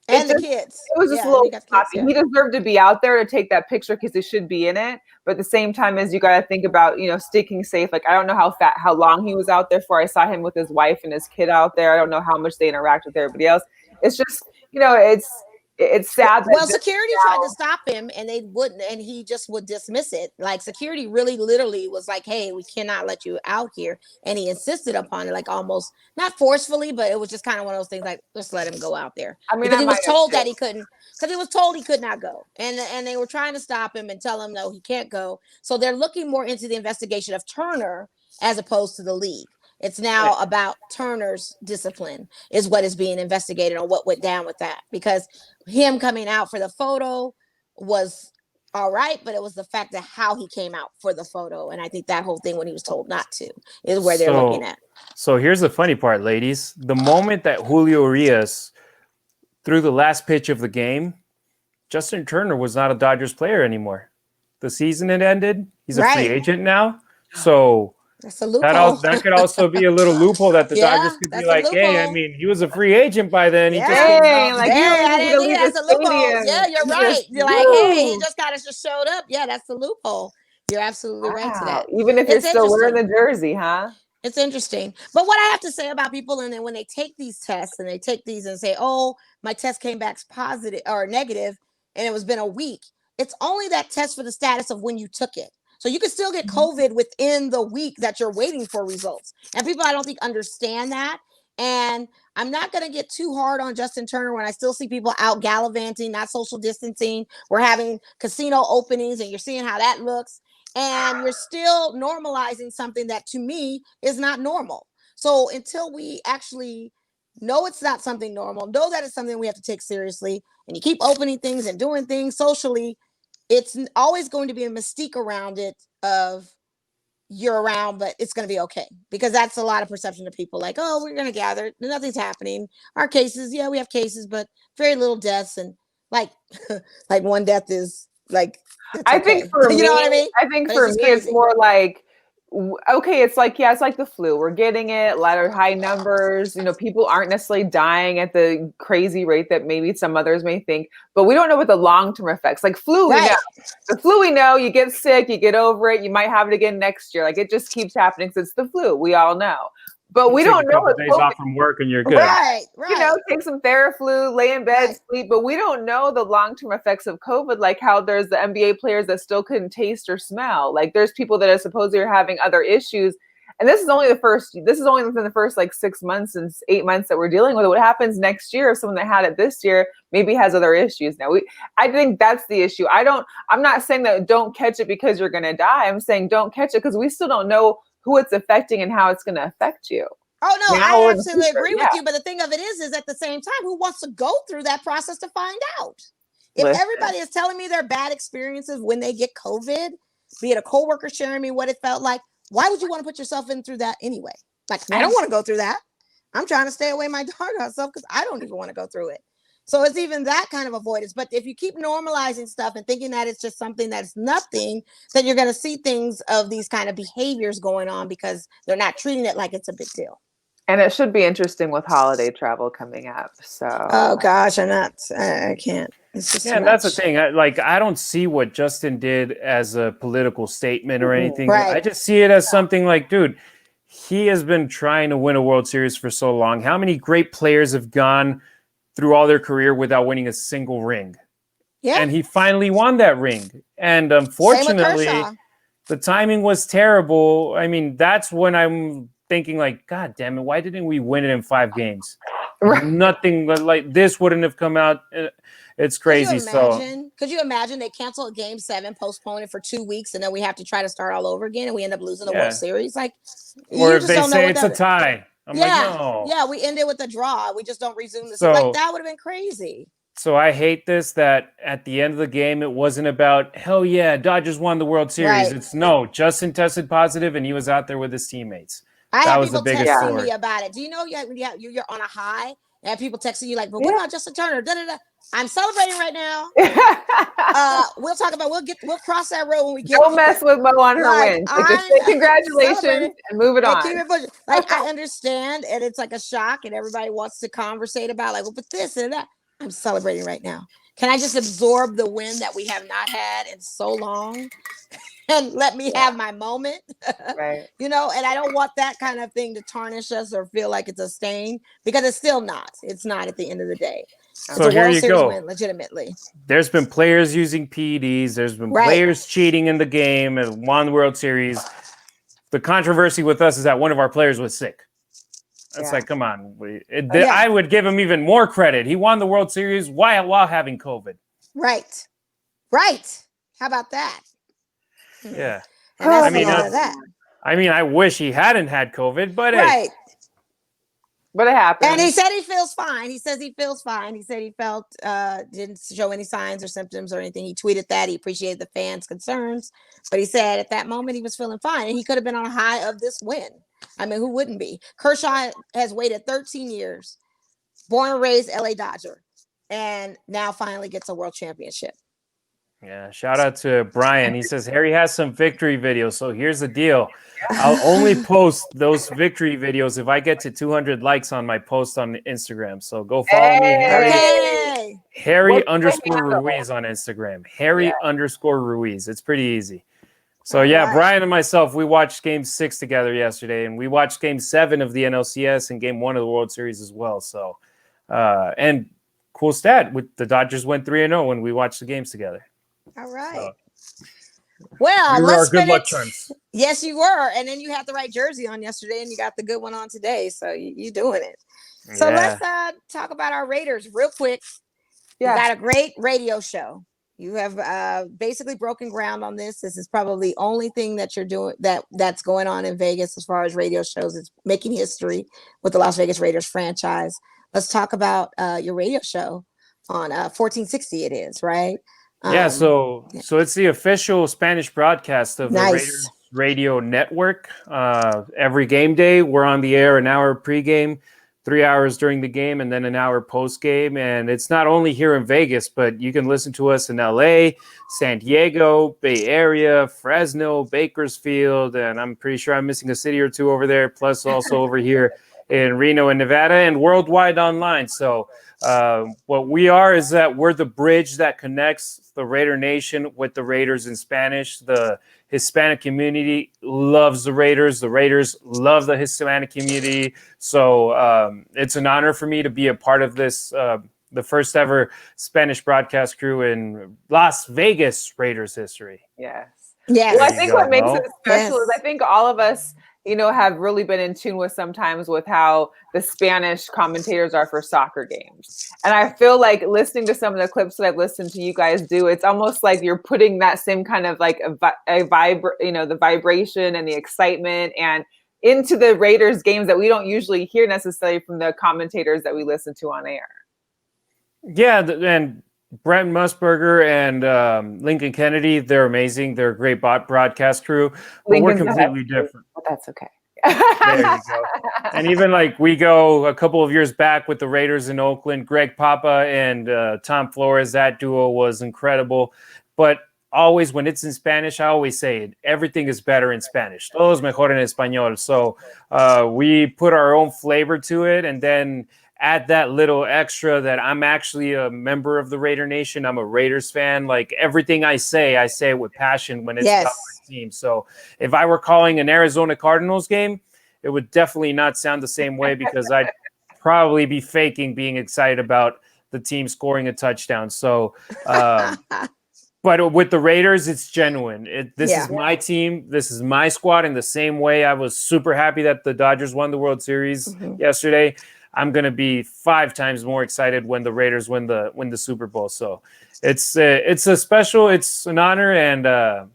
and the kids. It was just a little sloppy. He deserved to be out there to take that picture because he should be in it. But at the same time, as you got to think about, sticking safe. Like, I don't know how long he was out there for. I saw him with his wife and his kid out there. I don't know how much they interact with everybody else. It's just, it's sad. Well, security tried to stop him and they wouldn't, and he just would dismiss it. Like, security really literally was like, hey, we cannot let you out here. And he insisted upon it, like almost not forcefully, but it was just kind of one of those things like, just let him go out there. I mean, because he was told that he couldn't, because he was told he could not go. And they were trying to stop him and tell him, no, he can't go. So they're looking more into the investigation of Turner as opposed to the league. It's now about Turner's discipline is what is being investigated on what went down with that, because him coming out for the photo was all right, but it was the fact that how he came out for the photo. And I think that whole thing when he was told not to is where they're looking at. So here's the funny part, ladies. The moment that Julio Urias threw the last pitch of the game, Justin Turner was not a Dodgers player anymore. The season had ended. He's a free agent now. So That's a loophole. That could also be a little loophole that the Yeah, Dodgers could be that's a like, hey, I loophole. mean, he was a free agent by then. He just Yeah. didn't Dang, like you Hey, don't I even get didn't to need leave it. the That's a loophole. stadium. Yeah, you're You right. just, You're like, hey, he woo. just showed up. Yeah, that's the loophole. You're absolutely right to Wow. that. Even if you're It's still wearing interesting. the jersey, huh? It's interesting. But what I have to say about people, and then when they take these tests and they take these and say, oh, my test came back positive or negative, and it was been a week, it's only that test for the status of when you took it. So you can still get COVID within the week that you're waiting for results. And people, I don't think, understand that. And I'm not going to get too hard on Justin Turner when I still see people out gallivanting, not social distancing. We're having casino openings, and you're seeing how that looks. And you're still normalizing something that to me is not normal. So until we actually know it's not something normal, know that it's something we have to take seriously, and you keep opening things and doing things socially, it's always going to be a mystique around it of you're around, but it's going to be okay, because that's a lot of perception to people, like, oh, we're going to gather, nothing's happening. Our cases, yeah, we have cases, but very little deaths, and like like one death is like, I think for me, you know what I mean? I think But for it's me, crazy. it's more like, okay, it's like, yeah, it's like the flu. We're getting it, a lot of high numbers. You know, people aren't necessarily dying at the crazy rate that maybe some others may think, but we don't know what the long-term effects. Like flu, we know. The flu, we know, you get sick, you get over it, you might have it again next year. Like it just keeps happening because it's the flu. We all know. But we don't know what days off from work and you're good. Right. You know, take some Theraflu, lay in bed, sleep. But we don't know the long-term effects of COVID, like how there's the NBA players that still couldn't taste or smell. Like there's people that are supposedly having other issues. And this is only within the first like 6 months and 8 months that we're dealing with it. What happens next year if someone that had it this year maybe has other issues now? I think that's the issue. I'm not saying that don't catch it because you're gonna die. I'm saying don't catch it because we still don't know who it's affecting and how it's gonna affect you. Oh no, now I absolutely agree with you. But the thing of it is at the same time, who wants to go through that process to find out? If everybody is telling me their bad experiences when they get COVID, be it a coworker sharing me what it felt like, why would you want to put yourself in through that anyway? Like, I don't want to go through that. I'm trying to stay away my darn self because I don't even want to go through it. So it's even that kind of avoidance. But if you keep normalizing stuff and thinking that it's just something that's nothing, then you're going to see things of these kind of behaviors going on because they're not treating it like it's a big deal. And it should be interesting with holiday travel coming up. So, oh gosh, I can't. It's just and that's the thing. I don't see what Justin did as a political statement or anything. Right. I just see it as something like, dude, he has been trying to win a World Series for so long. How many great players have gone through all their career without winning a single ring? Yeah. And he finally won that ring. And unfortunately, the timing was terrible. I mean, that's when I'm thinking like, God damn it, why didn't we win it in 5 games? Right. Nothing like this wouldn't have come out. It's crazy. Could you imagine they cancel Game 7, postpone it for 2 weeks, and then we have to try to start all over again, and we end up losing the World Series? Like, or if they say it's a tie, I'm like, no. Yeah, we end it with a draw. We just don't resume this. Like that would have been crazy. So I hate this that at the end of the game, it wasn't about, hell yeah, Dodgers won the World Series. Right. It's no, Justin tested positive and he was out there with his teammates. That was the biggest story. Me about it. Do you know you're on a high and have people texting you like, but what about Justin Turner? Da-da-da. I'm celebrating right now. We'll cross that road when we get. Don't mess with Mo on her win. Like, congratulations and move it on. Like I understand, and it's like a shock, and everybody wants to conversate about like, well, but this and that. I'm celebrating right now. Can I just absorb the win that we have not had in so long? And let me have my moment. Right. You know, and I don't want that kind of thing to tarnish us or feel like it's a stain, because it's still not. It's not at the end of the day. So here you go. Win, legitimately. There's been players using PEDs. There's been players cheating in the game and won the World Series. The controversy with us is that one of our players was sick. It's like, come on. I would give him even more credit. He won the World Series while having COVID. Right. Right. How about that? Yeah. I mean, I wish he hadn't had COVID, but right. But it happened. And he said he feels fine. He says he feels fine. He said he felt didn't show any signs or symptoms or anything. He tweeted that he appreciated the fans' concerns, but he said at that moment he was feeling fine, and he could have been on a high of this win. I mean, who wouldn't be? Kershaw has waited 13 years, born and raised LA Dodger, and now finally gets a world championship. Yeah, shout out to Brian. He says Harry has some victory videos. So here's the deal. I'll only post those victory videos if I get to 200 likes on my post on Instagram. So go follow me, Harry. Okay. Harry _ Ruiz on Instagram. Harry _ Ruiz. It's pretty easy. So yeah, Brian and myself, we watched Game 6 together yesterday, and we watched Game 7 of the NLCS and Game 1 of the World Series as well. So, and cool stat, with the Dodgers went 3-0 when we watched the games together. All right. Well, we let's were good luck finish. charms. Yes, you were, and then you had the right jersey on yesterday, and you got the good one on today. So you doing it. So let's talk about our Raiders real quick. You got a great radio show. You have basically broken ground on this. This is probably the only thing that you're doing that's going on in Vegas as far as radio shows. It's making history with the Las Vegas Raiders franchise. Let's talk about your radio show on 1460. It is, right? So it's the official Spanish broadcast of the Raiders radio network. Every game day, we're on the air an hour pregame, 3 hours during the game, and then an hour post game. And it's not only here in Vegas, but you can listen to us in LA, San Diego, Bay Area, Fresno, Bakersfield, and I'm pretty sure I'm missing a city or two over there, plus also over here in Reno and Nevada, and worldwide online. So what we are is that we're the bridge that connects the Raider Nation with the Raiders in Spanish. The Hispanic community loves the Raiders. The Raiders love the Hispanic community. So it's an honor for me to be a part of this, the first ever Spanish broadcast crew in Las Vegas Raiders history. Yes. Yes. Well, I think what makes it special is I think all of us, have really been in tune with sometimes with how the Spanish commentators are for soccer games. And I feel like listening to some of the clips that I've listened to you guys do, it's almost like you're putting that same kind of like the vibration and the excitement and into the Raiders games that we don't usually hear necessarily from the commentators that we listen to on air. Yeah, and Brent Musburger and Lincoln Kennedy, they're amazing. They're a great broadcast crew. But we're completely different. But that's okay. There you go. And even like we go a couple of years back with the Raiders in Oakland, Greg Papa and Tom Flores, that duo was incredible. But always when it's in Spanish, I always say it, everything is better in Spanish. Todo es mejor en español. So we put our own flavor to it, and then add that little extra that I'm actually a member of the Raider Nation. I'm a Raiders fan. Like everything I say it with passion when it's about my team. So if I were calling an Arizona Cardinals game, it would definitely not sound the same way because I'd probably be faking being excited about the team scoring a touchdown. So, but with the Raiders, it's genuine. This is my team. This is my squad in the same way. I was super happy that the Dodgers won the World Series yesterday. I'm going to be 5 times more excited when the Raiders win the Super Bowl. So it's a special, it's an honor, and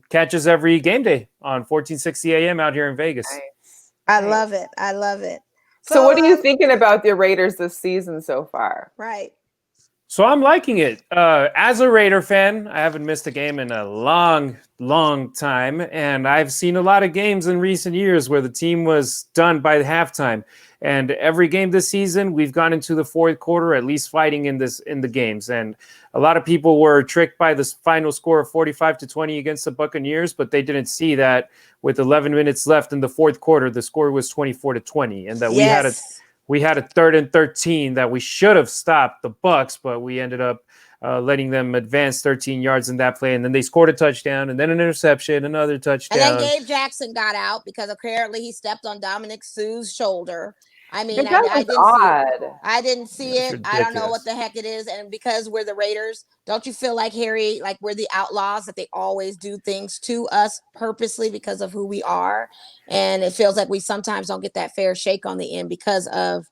catches every game day on 1460 AM out here in Vegas. Nice. I love it. I love it. So what are you thinking about the Raiders this season so far? Right. So I'm liking it. As a Raider fan, I haven't missed a game in a long, long time. And I've seen a lot of games in recent years where the team was done by halftime. And every game this season, we've gone into the fourth quarter, at least fighting in the games. And a lot of people were tricked by this final score of 45-20 against the Buccaneers, but they didn't see that with 11 minutes left in the fourth quarter, the score was 24-20. And that we had a 3rd and 13 that we should have stopped the Bucs, but we ended up letting them advance 13 yards in that play. And then they scored a touchdown and then an interception, another touchdown. And then Gabe Jackson got out because apparently he stepped on Dominic Sue's shoulder. I mean, I didn't see it. I don't know what the heck it is. And because we're the Raiders, don't you feel like, Harry, like we're the outlaws, that they always do things to us purposely because of who we are? And it feels like we sometimes don't get that fair shake on the end because of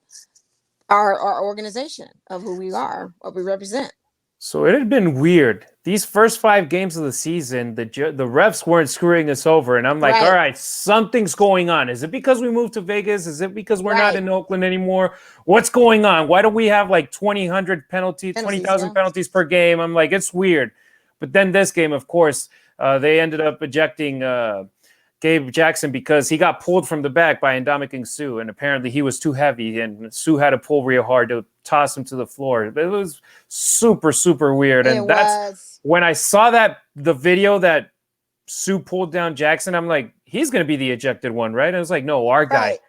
our organization, of who we are, what we represent. So it had been weird. These first 5 games of the season, the refs weren't screwing us over. And I'm like, all right, something's going on. Is it because we moved to Vegas? Is it because we're not in Oakland anymore? What's going on? Why don't we have like 20,000 penalties per game? I'm like, it's weird. But then this game, of course, they ended up ejecting Gabe Jackson because he got pulled from the back by Ndamukong Suh, and apparently he was too heavy, and Suh had to pull real hard to toss him to the floor. It was super, super weird. And that's when I saw the video that Suh pulled down Jackson, I'm like, he's going to be the ejected one, right? And I was like, no, our guy. Right.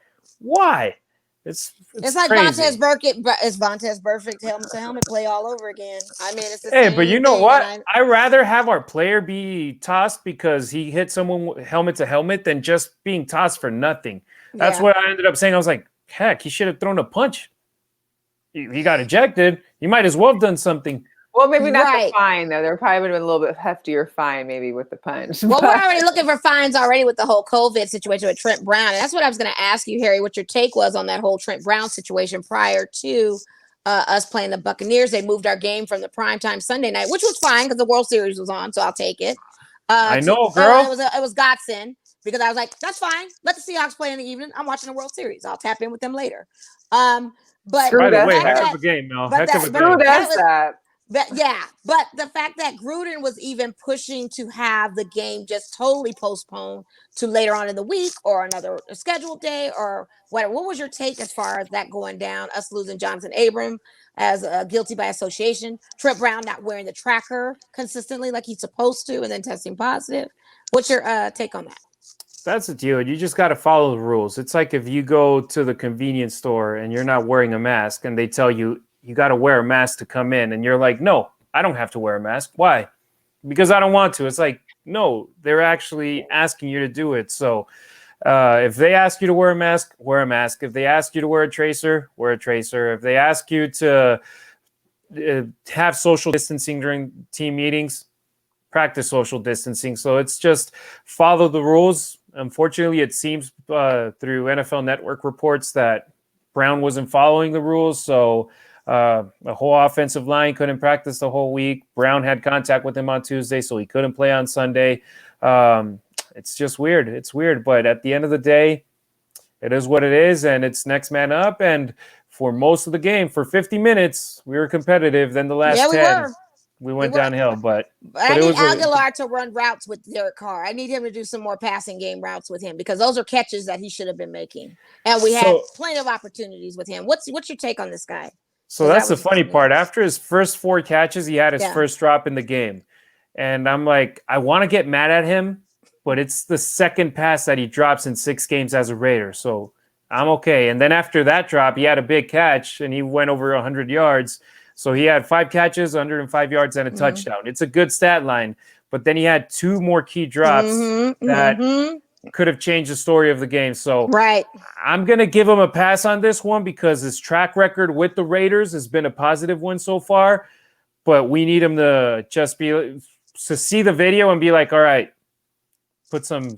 Why? It's like Vontaze Burfict. It's Vontaze Burfict helmet to helmet play all over again. I mean, it's the same but you know thing, what? I'd rather have our player be tossed because he hit someone helmet to helmet than just being tossed for nothing. That's what I ended up saying. I was like, heck, he should have thrown a punch. He got ejected. He might as well have done something. Well, maybe not the fine, though. There probably would have been a little bit heftier fine, maybe, with the punch. Well, we're already looking for fines already with the whole COVID situation with Trent Brown. And that's what I was going to ask you, Harry, what your take was on that whole Trent Brown situation prior to us playing the Buccaneers. They moved our game from the primetime Sunday night, which was fine because the World Series was on, so I'll take it. I know, girl. It was godsend because I was like, that's fine. Let the Seahawks play in the evening. I'm watching the World Series. I'll tap in with them later. But by the way, heck of a game, Mel. Heck of a game. But the fact that Gruden was even pushing to have the game just totally postponed to later on in the week or another scheduled day or whatever. What was your take as far as that going down? Us losing Jonathan Abram as guilty by association, Trent Brown not wearing the tracker consistently like he's supposed to, and then testing positive. What's your take on that? That's the deal. You just got to follow the rules. It's like if you go to the convenience store and you're not wearing a mask and they tell you, you got to wear a mask to come in. And you're like, no, I don't have to wear a mask. Why? Because I don't want to. It's like, no, they're actually asking you to do it. So if they ask you to wear a mask, wear a mask. If they ask you to wear a tracer, wear a tracer. If they ask you to have social distancing during team meetings, practice social distancing. So it's just follow the rules. Unfortunately, it seems through NFL Network reports that Brown wasn't following the rules. So the whole offensive line couldn't practice the whole week. Brown had contact with him on Tuesday, so he couldn't play on Sunday. It's just weird. It's weird. But at the end of the day, it is what it is, and it's next man up. And for most of the game, for 50 minutes, we were competitive. Then the last 10, we went downhill. But I need Aguilar to run routes with Derek Carr. I need him to do some more passing game routes with him because those are catches that he should have been making. And we had plenty of opportunities with him. What's your take on this guy? So that's the funny part. After his first 4 catches, he had his first drop in the game. And I'm like, I want to get mad at him, but it's the second pass that he drops in 6 games as a Raider. So I'm okay. And then after that drop, he had a big catch and he went over 100 yards. So he had 5 catches, 105 yards, and a touchdown. It's a good stat line. But then he had 2 more key drops that could have changed the story of the game. So I'm going to give him a pass on this one because his track record with the Raiders has been a positive one so far. But we need him to just to see the video and be like, all right,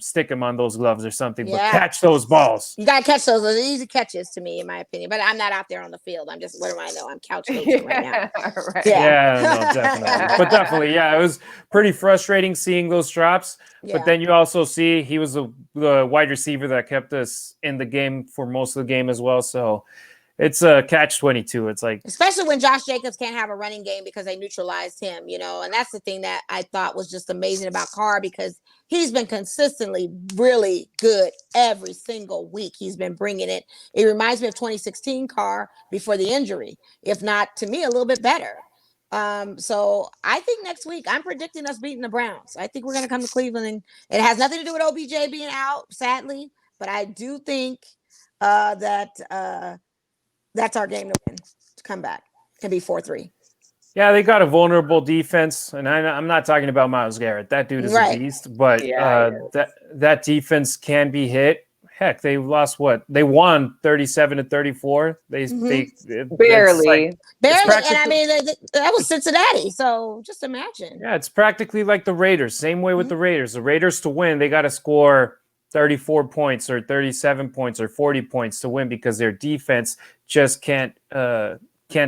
stick him on those gloves or something, but catch those balls. You got to catch those. Those are easy catches to me, in my opinion. But I'm not out there on the field. I'm just, what do I know? I'm couch coaching right now. No, definitely. But definitely, it was pretty frustrating seeing those drops. But then you also see he was the wide receiver that kept us in the game for most of the game as well. So it's a catch-22. It's like, especially when Josh Jacobs can't have a running game because they neutralized him, and that's the thing that I thought was just amazing about Carr because he's been consistently really good every single week. He's been bringing it. It reminds me of 2016 Carr before the injury, if not, to me, a little bit better. So I think next week I'm predicting us beating the Browns. I think we're going to come to Cleveland, and it has nothing to do with OBJ being out, sadly, but I do think that that's our game to win, to come back and be 4-3. Yeah, they got a vulnerable defense, and I'm not talking about Myles Garrett. That dude is a beast, but that defense can be hit. Heck, they lost what? They won 37-34. They barely. And I mean, that was Cincinnati. So just imagine. Yeah, it's practically like the Raiders. Same way with the Raiders. The Raiders to win, they got to score 34 points or 37 points or 40 points to win because their defense just can't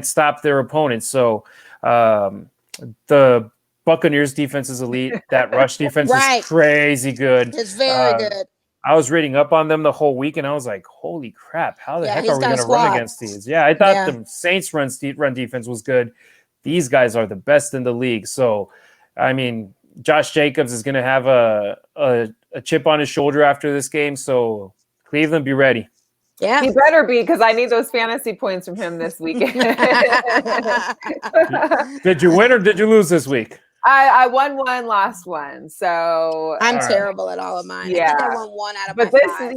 stop their opponents. So the Buccaneers defense is elite. That rush defense is crazy good. It's very good. I was reading up on them the whole week, and I was like, holy crap, how the heck are we going to run against these? Yeah, I thought the Saints run defense was good. These guys are the best in the league. So, I mean, Josh Jacobs is going to have a a chip on his shoulder after this game. So Cleveland, be ready. Yeah. He better be, because I need those fantasy points from him this weekend. Did you win or did you lose this week? I won one, lost one. So I'm terrible at all of mine. Yeah. I think I won one out of but my this, 5.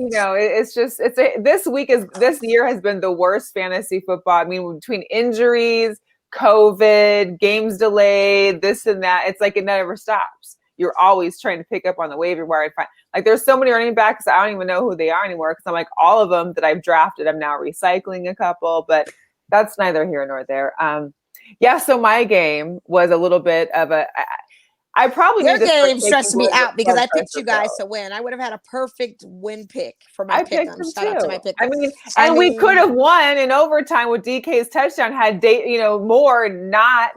this year has been the worst fantasy football. I mean, between injuries, COVID, games delayed, this and that, it's like it never stops. You're always trying to pick up on the waiver wire. Like there's so many running backs, I don't even know who they are anymore, because I'm like, all of them that I've drafted, I'm now recycling a couple, but that's neither here nor there. So my game was a little bit of I probably your game stressed me out because I picked you guys to win. I would have had a perfect win pick for my pick. Shout out to my pick. We could have won in overtime with DK's touchdown had Moore not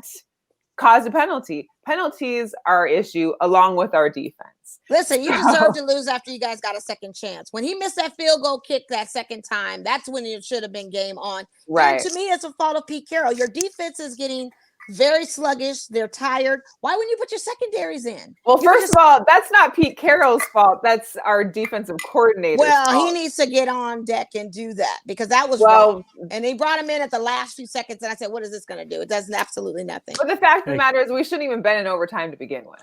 caused a penalty. Penalties are our issue along with our defense. Listen, you deserve to lose after you guys got a second chance. When he missed that field goal kick that second time, that's when it should have been game on. Right. And to me, it's a fault of Pete Carroll. Your defense is getting very sluggish. They're tired. Why wouldn't you put your secondaries in? Well, first of all, that's not Pete Carroll's fault. That's our defensive coordinator. Well, he needs to get on deck and do that, because that was wrong. And they brought him in at the last few seconds, and I said, what is this going to do? It does absolutely nothing. But the fact of the matter is we shouldn't even been in overtime to begin with.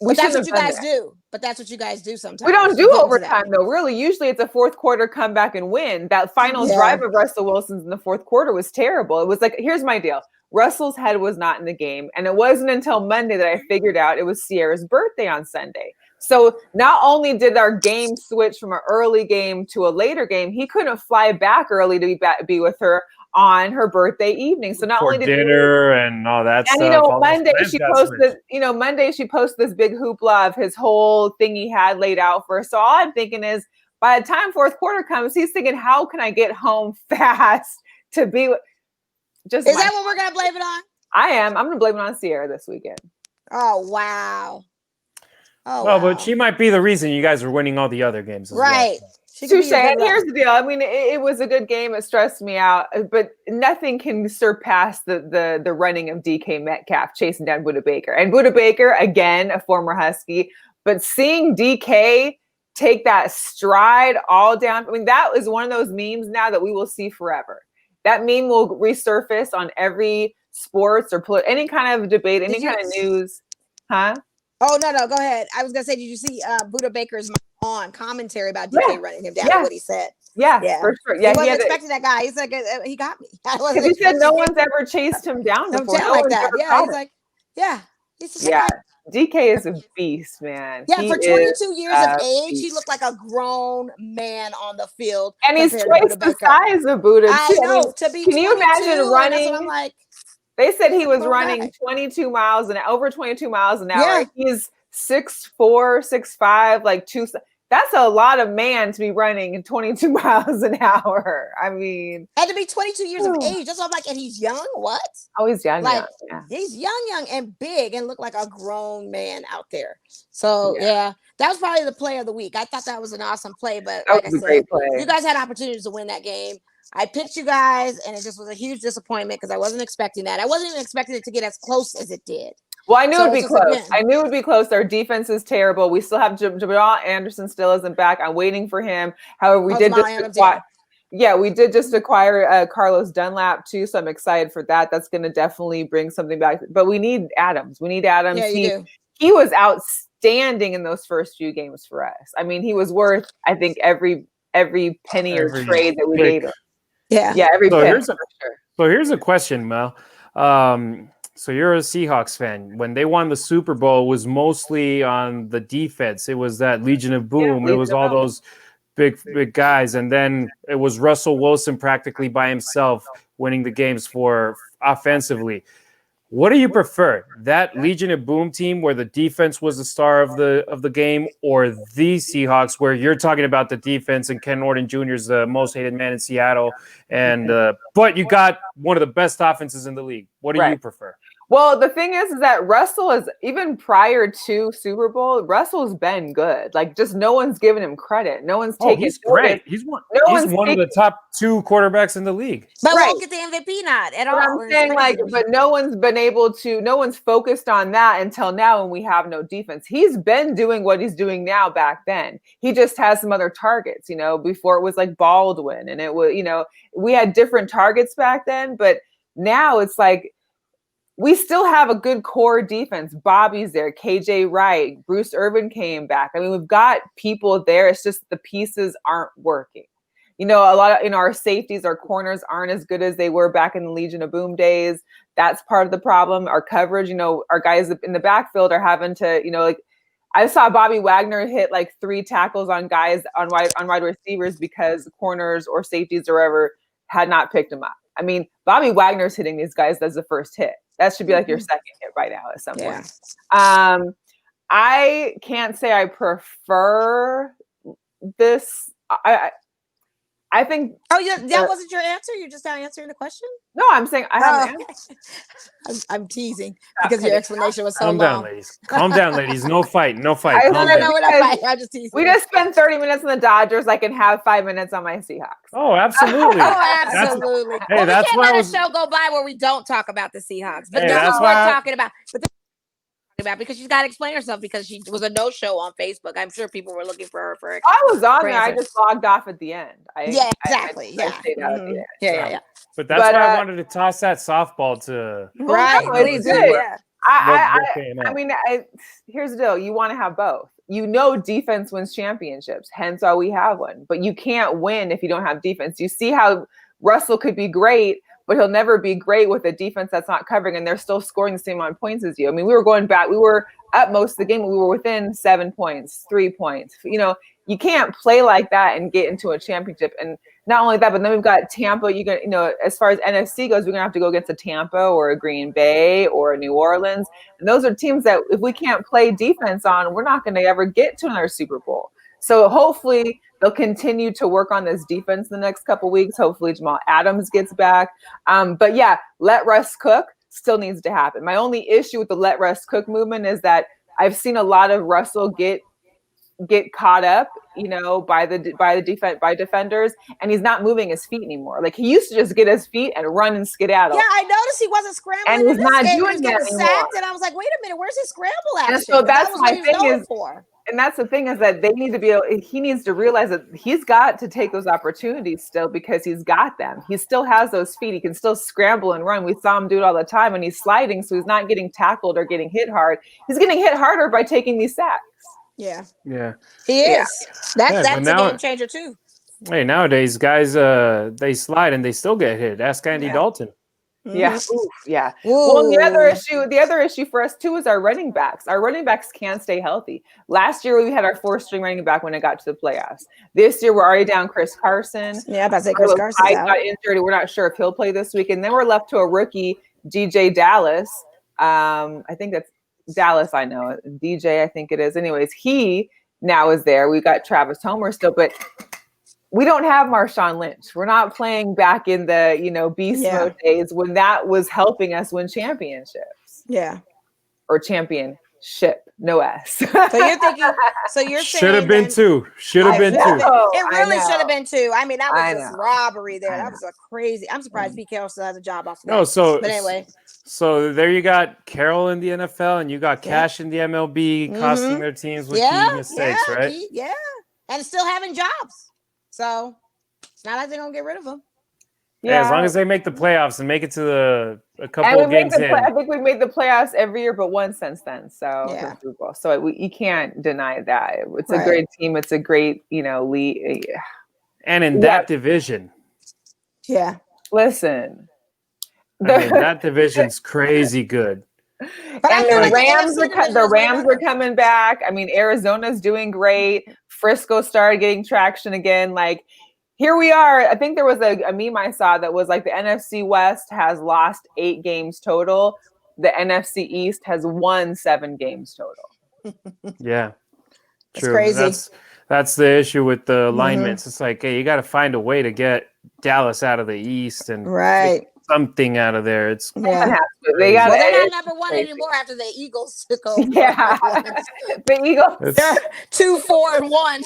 But that's what you guys do. But that's what you guys do sometimes. We don't do overtime, though. Really, usually it's a fourth quarter comeback and win. That final drive of Russell Wilson's in the fourth quarter was terrible. It was like, here's my deal. Russell's head was not in the game. And it wasn't until Monday that I figured out it was Sierra's birthday on Sunday. So not only did our game switch from an early game to a later game, he couldn't fly back early to be with her on her birthday evening. So not only did dinner and all that stuff. And Monday she posted this big hoopla of his whole thing he had laid out for her. So all I'm thinking is, by the time fourth quarter comes, he's thinking, how can I get home fast to be with Is that what we're gonna blame it on? I am. I'm gonna blame it on Sierra this weekend. Oh wow. But she might be the reason you guys are winning all the other games as well. Touche. And here's the deal. I mean, it was a good game. It stressed me out, but nothing can surpass the running of DK Metcalf chasing down Budda Baker. And Budda Baker, again, a former Husky, but seeing DK take that stride all down. I mean, that is one of those memes now that we will see forever. That meme will resurface on every sports or any kind of debate, any kind of news. Huh? Oh, no, go ahead. I was going to say, did you see Budda Baker's on commentary about DK running him down? What he said. Yeah, for sure. Yeah, he wasn't expecting that guy. He's like, he got me. He said no one's ever chased him down before. Like that. Yeah, he's like, He's just like, DK is a beast, man. Yeah, for 22 years of age, he looked like a grown man on the field. And he's twice the size of Budda. I know. Can you imagine running? I'm like, they said he was running over 22 miles an hour. Yeah. He's 6'4", 6'5", like that's a lot of man to be running 22 miles an hour. I mean, and to be 22 years of age. That's what I'm like, and he's young. What? Oh, he's young. Like, yeah. He's young, and big, and look like a grown man out there. So that was probably the play of the week. I thought that was an awesome play, but like I said, you guys had opportunities to win that game. I picked you guys, and it just was a huge disappointment because I wasn't expecting that. I wasn't even expecting it to get as close as it did. Well, I knew it would be close. I knew it would be close. Our defense is terrible. We still have Jamal Anderson still isn't back. I'm waiting for him. However, we did just acquire Carlos Dunlap too, so I'm excited for that. That's going to definitely bring something back. But we need Adams. Yeah, he was outstanding in those first few games for us. I mean, he was worth, I think, every penny or trade that we gave him. Yeah, every penny. So here's a question, Mel. So you're a Seahawks fan. When they won the Super Bowl, it was mostly on the defense. It was that Legion of Boom. It was all those big guys. And then it was Russell Wilson practically by himself winning the games for offensively. What do you prefer? That Legion of Boom team where the defense was the star of the game, or the Seahawks where you're talking about the defense and Ken Norton Jr. is the most hated man in Seattle, and but you got one of the best offenses in the league? What do you prefer? Well, the thing is that Russell is, even prior to Super Bowl, Russell's been good. Like, just no one's giving him credit. No one's taking. He's great. He's one of the top 2 quarterbacks in the league. But won't get the MVP nod at all. I'm saying, like, but no one's been able to. No one's focused on that until now, when we have no defense. He's been doing what he's doing now. Back then, he just has some other targets. You know, before it was like Baldwin, and it was, you know, we had different targets back then, but now it's like, we still have a good core defense. Bobby's there, KJ Wright, Bruce Irvin came back. I mean, we've got people there. It's just the pieces aren't working. You know, a lot of, our safeties, our corners aren't as good as they were back in the Legion of Boom days. That's part of the problem. Our coverage, our guys in the backfield are having to, like, I saw Bobby Wagner hit like 3 tackles on guys on wide receivers because corners or safeties or whatever had not picked him up. I mean, Bobby Wagner's hitting these guys as the first hit. That should be like your second hit by now at some point. I can't say I prefer this. I think. Oh, yeah, that wasn't your answer? You're just now answering the question? No, I'm saying I have an answer. I'm teasing because your explanation was so long. Calm down, ladies. No fight. No, we're not fighting. I'm just teasing. We just spend 30 minutes on the Dodgers. I can have 5 minutes on my Seahawks. Oh, absolutely. Absolutely. Hey, that's we can't let a show go by where we don't talk about the Seahawks. But that's what we're talking about. Because she's got to explain herself, because she was a no-show on Facebook. I'm sure people were looking for her for. I was on there. I just logged off at the end. Exactly. Yeah. But that's why I wanted to toss that softball to. Right. Please do. Yeah. I mean, here's the deal. You want to have both. Defense wins championships. Hence why we have one. But you can't win if you don't have defense. You see how Russell could be great, but he'll never be great with a defense that's not covering, and they're still scoring the same amount of points as you. I mean, we were going back. We were up most of the game. We were within 7 points, 3 points. You can't play like that and get into a championship. And not only that, but then we've got Tampa. As far as NFC goes, we're going to have to go against a Tampa or a Green Bay or a New Orleans. And those are teams that if we can't play defense on, we're not going to ever get to another Super Bowl. So hopefully they'll continue to work on this defense in the next couple of weeks. Hopefully Jamal Adams gets back. But yeah, let Russ cook still needs to happen. My only issue with the let Russ cook movement is that I've seen a lot of Russell get caught up, by defenders, and he's not moving his feet anymore. Like, he used to just get his feet and run and skedaddle. Yeah, I noticed he wasn't scrambling. And he's not doing that anymore. Sacked, and I was like, wait a minute, where's his scramble action? And so that's my thing and that's the thing is that they need to he needs to realize that he's got to take those opportunities still, because he's got them. He still has those feet. He can still scramble and run. We saw him do it all the time, and he's sliding, so he's not getting tackled or getting hit hard. He's getting hit harder by taking these sacks. Yeah. He is. That's a game changer too. Hey, nowadays guys, they slide and they still get hit. Ask Andy Dalton. Yeah. Oof, yeah. Ooh. Well, the other issue for us too is our running backs. Our running backs can't stay healthy. Last year we had our 4th-string running back when it got to the playoffs. This year we're already down Chris Carson. Yeah, about to say Chris Carson got injured. We're not sure if he'll play this week, and then we're left to a rookie, DJ Dallas. I think that's Dallas. I know DJ. I think it is. Anyways, he now is there. We got Travis Homer still, but we don't have Marshawn Lynch. We're not playing back in the, beast mode days when that was helping us win championships. Yeah. Or championship, no S. So you're thinking, saying should have been 2. Should have been 2. It really should have been 2. I mean, that was just robbery there. That was a crazy. I'm surprised Pete Carroll still has a job off the bat. But anyway. So there you got Carroll in the NFL, and you got Cash in the MLB costing their teams with key mistakes, right? And still having jobs. So it's not like they're gonna get rid of them. Yeah, as long as they make the playoffs and make it to a couple of games in. I think we've made the playoffs every year but once since then. So so you can't deny that. It's a great team. It's a great league. And in that division. Yeah. Listen. That division's crazy good. But and the Rams are coming back. I mean, Arizona's doing great. Frisco started getting traction again. Like, here we are. I think there was a meme I saw that was like the NFC West has lost 8 games total. The NFC East has won 7 games total. Yeah, true. Crazy. That's the issue with the alignments. It's like, hey, you got to find a way to get Dallas out of the East and something out of there. It's They got. Well, they're not number one anymore after the Eagles took over. Yeah, the Eagles. They're 2-4-1,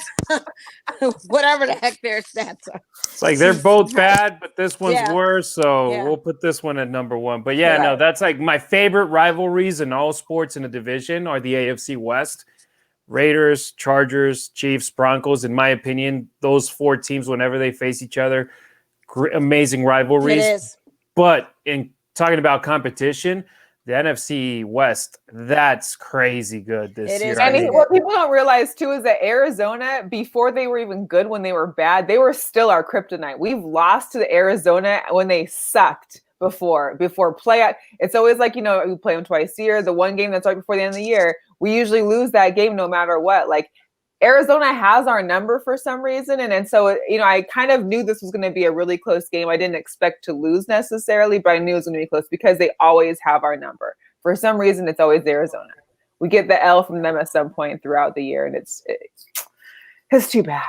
whatever the heck their stats are. It's like they're both bad, but this one's worse. So Yeah. we'll put this one at number one. But yeah, no, that's like my favorite rivalries in all sports in the division are the AFC West. Raiders, Chargers, Chiefs, Broncos. In my opinion, those four teams, whenever they face each other, amazing rivalries. It is. But in talking about competition, the NFC West, that's crazy good this year. And what people don't realize too is that Arizona, before they were even good, when they were bad, they were still our kryptonite. We've lost to the Arizona when they sucked before playoff. It's always like, we play them twice a year. The one game that's right before the end of the year, we usually lose that game no matter what. Like, Arizona has our number for some reason. And so, I kind of knew this was going to be a really close game. I didn't expect to lose necessarily, but I knew it was going to be close because they always have our number. For some reason, it's always Arizona. We get the L from them at some point throughout the year, and it's too bad.